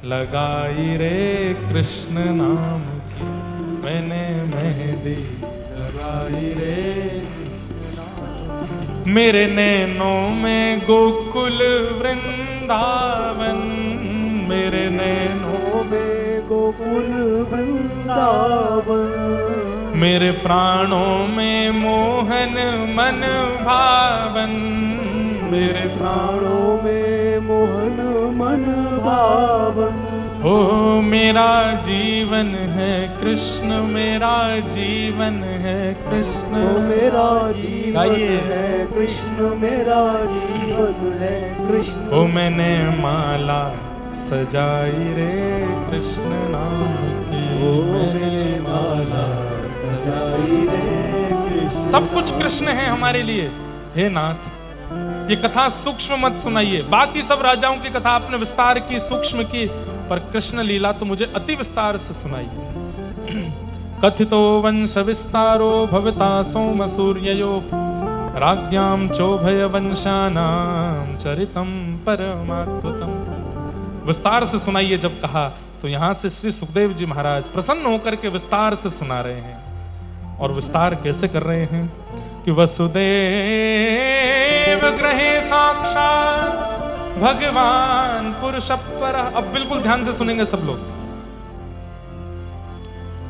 लगाई रे कृष्ण नाम की, मैंने मेहंदी लगाई रे, मेरे नैनों में गोकुल वृंदावन, मेरे नैनों में गोकुल वृंदावन, मेरे प्राणों में मोहन मन भावन, मेरे प्राणों में मोहन मन भावन। हो मेरा जीवन है कृष्ण, मेरा जीवन है कृष्ण, ओ मेरा जीवन है कृष्ण, मेरा जीवन है कृष्ण। ओ मैंने माला सजाई रे कृष्ण नाम की, ओ मैंने माला सजाई रे कृष्ण। सब कुछ कृष्ण है हमारे लिए। हे नाथ, ये कथा सूक्ष्म मत सुनाइए। बाकी सब राजाओं की कथा आपने विस्तार की, सूक्ष्म की, पर कृष्ण लीला तो मुझे अति विस्तार से सुनाइए। कथितो वंश विस्तारो भवता सोम सूर्ययो, राज्ञां चोभय वंशानां चरितम परमाद्भुतम। विस्तार से सुनाइए जब कहा, तो यहां से श्री सुखदेव जी महाराज प्रसन्न होकर के विस्तार से सुना रहे हैं। और विस्तार कैसे कर रहे हैं कि वसुदेव ग्रहे साक्षात भगवान पुरुष पर। अब बिल्कुल ध्यान से सुनेंगे सब लोग।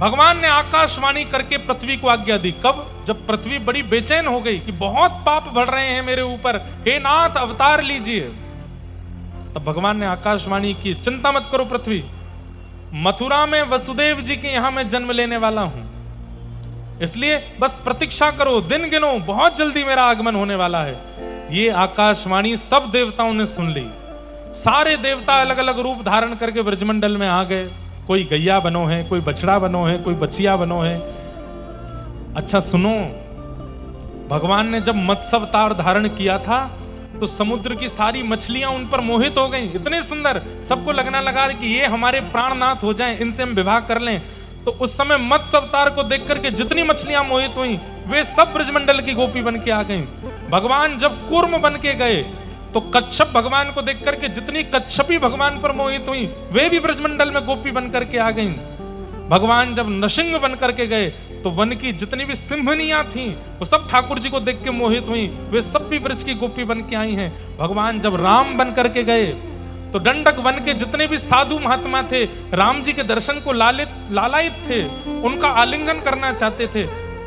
भगवान ने आकाशवाणी करके पृथ्वी को आज्ञा दी। कब? जब पृथ्वी बड़ी बेचैन हो गई कि बहुत पाप बढ़ रहे हैं मेरे ऊपर, हे नाथ अवतार लीजिए। तब भगवान ने आकाशवाणी की, चिंता मत करो पृथ्वी, मथुरा में वसुदेव जी के यहां मैं जन्म लेने वाला हूं, इसलिए बस प्रतीक्षा करो, दिन गिनो, बहुत जल्दी मेरा आगमन होने वाला है। ये आकाशवाणी सब देवताओं ने सुन ली। सारे देवता अलग अलग रूप धारण करके ब्रजमंडल में आ गए। कोई गैया बनो है, कोई बछड़ा बनो है, कोई बचिया बनो है। अच्छा सुनो, भगवान ने जब मत्स्य अवतार धारण किया था तो समुद्र की सारी मछलियां उन पर मोहित हो गईं। इतने सुंदर, सबको लगना लगा कि ये हमारे प्राणनाथ हो जाएं, इनसे हम विवाह कर लें। तो उस समय मत्स्य अवतार को देख करके जितनी मछलियां मोहित हुई, वे सब ब्रजमंडल की गोपी बन के आ गईं। भगवान जब कूर्म बन के गए तो कच्छप भगवान को देख करके जितनी कच्छपी भगवान पर मोहित हुई, वे भी ब्रजमंडल में गोपी बन करके आ गईं। भगवान जब नृसिंह बन करके गए तो वन की जितनी भी सिंहनियां थीं, वो सब ठाकुर जी को देख के मोहित हुई, वे सब भी ब्रज की गोपी बन के आई हैं। भगवान जब राम बन करके गए तो दंडक वन के जितने भी साधु महात्मा थे, राम जी के दर्शन को लालायित थे, उनका आलिंगन करना चाहते थे।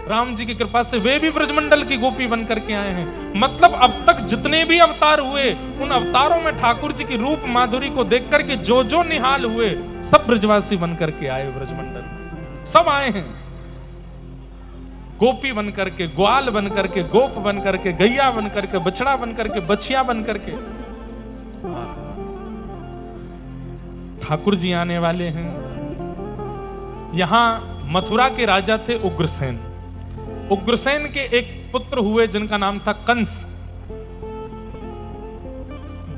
राम जी की कृपा से वे भी ब्रजमंडल की गोपी बन करके आए हैं। मतलब अब तक जितने भी अवतार हुए, उन अवतारों में ठाकुर जी की रूप माधुरी को देख करके जो जो निहाल हुए, सब ब्रजवासी बन करके आए ब्रजमंडल में। सब आए हैं गोपी बन करके, ग्वाल बन करके, गोप बन करके, गैया बन करके, बछड़ा बन करके, बछिया बन करके। ठाकुर जी आने वाले हैं। यहां मथुरा के राजा थे उग्रसेन। उग्रसेन के एक पुत्र हुए जिनका नाम था कंस।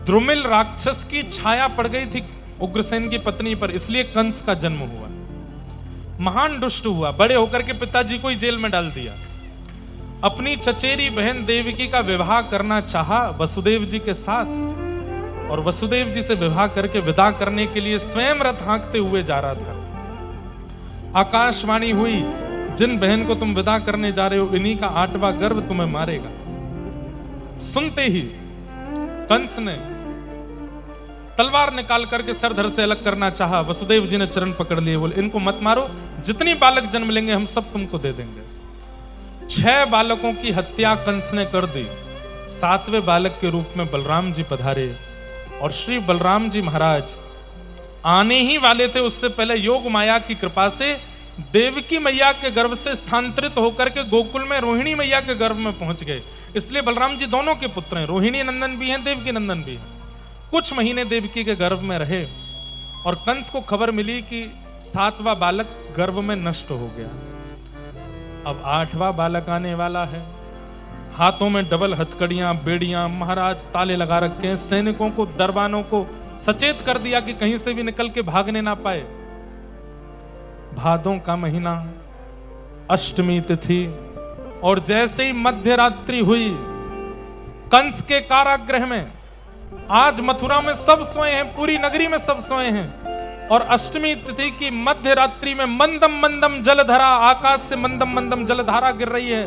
द्रुमिल राक्षस की छाया पड़ गई थी उग्रसेन की पत्नी पर, इसलिए कंस का जन्म हुआ। महान दुष्ट हुआ, बड़े होकर के पिताजी को ही जेल में डाल दिया। अपनी चचेरी बहन देवकी का विवाह करना चाहा वसुदेव जी के साथ, और वसुदेव जी से विवाह करके विदा करने के लिए स्वयं रथ हाँकते हुए जा रहा था। आकाशवाणी हुई, जिन बहन को तुम विदा करने जा रहे हो, इन्हीं का 8वां गर्भ तुम्हें मारेगा। सुनते ही कंस ने तलवार निकाल करके सर धड़ से अलग करना चाहा। वसुदेव जी ने चरण पकड़ लिए, बोले इनको मत मारो, जितनी बालक जन्म लेंगे हम सब तुमको दे देंगे। 6 बालकों की हत्या कंस ने कर दी। 7वें बालक के रूप में बलराम जी पधारे, और श्री बलराम जी महाराज आने ही वाले थे। उससे पहले योग माया की कृपा से देवकी मैया के गर्भ से स्थानांतरित होकर के गोकुल में रोहिणी मैया के गर्भ में पहुंच गए। इसलिए बलराम जी दोनों के पुत्र हैं, रोहिणी नंदन भी हैं, देवकी नंदन भी हैं। कुछ महीने देवकी के गर्भ में रहे, और कंस को खबर मिली कि 7वां बालक गर्भ में नष्ट हो गया। अब 8वां बालक आने वाला है। हाथों में डबल हथकड़ियां, बेड़ियां, महाराज ताले लगा रखे हैं। सैनिकों को, दरबानों को सचेत कर दिया कि कहीं से भी निकल के भागने ना पाए। भादों का महीना, अष्टमी तिथि, और जैसे ही मध्य रात्रि हुई कंस के कारागृह में, आज मथुरा में सब सोए हैं, पूरी नगरी में सब सोए हैं, और अष्टमी तिथि की मध्य रात्रि में मंदम मंदम जलधारा, आकाश से मंदम मंदम जलधारा गिर रही है।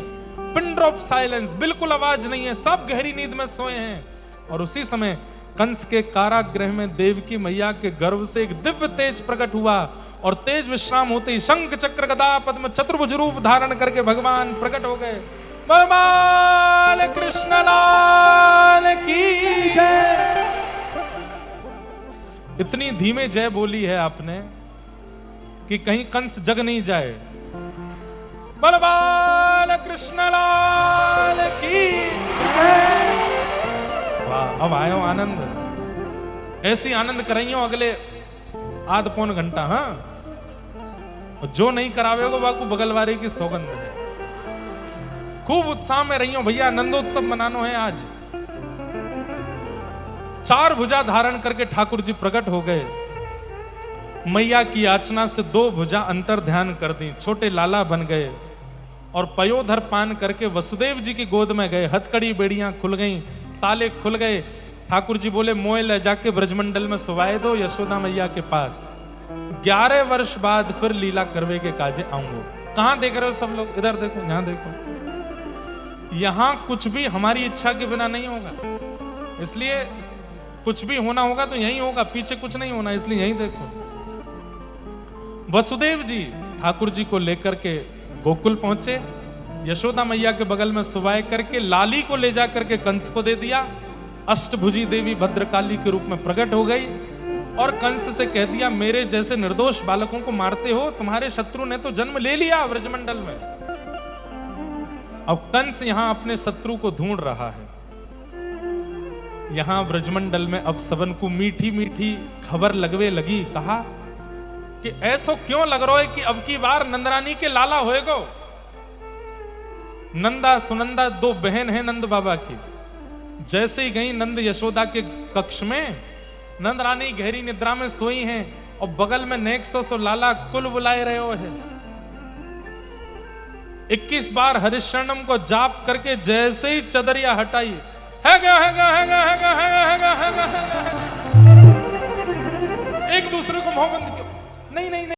पिन ड्रॉप साइलेंस, बिल्कुल आवाज नहीं है, सब गहरी नींद में सोए हैं। और उसी समय कंस के कारागृह में देवकी मैया के गर्भ से एक दिव्य तेज प्रकट हुआ, और तेज विश्राम होते ही शंख चक्र गदा पद्म चतुर्भुज रूप धारण करके भगवान प्रकट हो गए। भगवान कृष्ण लाल की जय। इतनी धीमे जय बोली है आपने कि कहीं कंस जग नहीं जाए। भगवान कृष्ण लाल की जय। वाह, अब आयो आनंद, ऐसी आनंद कराइयो अगले आध पौन घंटा। हाँ, जो नहीं करावेगो बाकू बगलवारी की सौगंध है। खूब उत्साह में रहियो भैया, आनंदोत्सव मनानो है आज। चार भुजा धारण करके ठाकुर जी प्रकट हो गए। मैया की याचना से दो भुजा अंतर ध्यान कर दी, छोटे लाला बन गए, और पयोधर पान करके वसुदेव जी की गोद में गए। हथकड़ी बेड़ियां खुल गईं, ताले खुल गए। ठाकुर जी बोले मोए ले जाके ब्रजमंडल में सुवाए दो यशोदा मैया के पास। 11 वर्ष बाद फिर लीला करवे के काजे आऊंगो। कहां देख रहे हो सब लोग? इधर देखो, यहां देखो। यहां कुछ भी हमारी इच्छा के बिना नहीं होगा, इसलिए कुछ भी होना होगा तो यहीं होगा, पीछे कुछ नहीं होना, इसलिए यहीं देखो। वसुदेव जी ठाकुर जी को लेकर के गोकुल पहुंचे, यशोदा मैया के बगल में सुवाए करके लाली को ले जा करके कंस को दे दिया। अष्टभुजी देवी भद्रकाली के रूप में प्रकट हो गई, और कंस से कह दिया मेरे जैसे निर्दोष बालकों को मारते हो, तुम्हारे शत्रु ने तो जन्म ले लिया ब्रजमंडल में। अब कंस यहां अपने शत्रु को ढूंढ रहा है। यहां ब्रजमंडल में अब सबन को मीठी मीठी खबर लगवे लगी। कहा कि ऐसो क्यों लग रहा है कि अब की बार नंदरानी के लाला होएगो। नंदा सुनंदा दो बहन है नंद बाबा की। जैसे ही गई नंद यशोदा के कक्ष में, नंद रानी गहरी निद्रा में सोई हैं, और बगल में नेक सो लाला कुल बुलाए रहे हो है। 21 बार हरिशरणम को जाप करके जैसे ही चदरिया हटाई, एक दूसरे को मोहब्बत, नहीं नहीं नहीं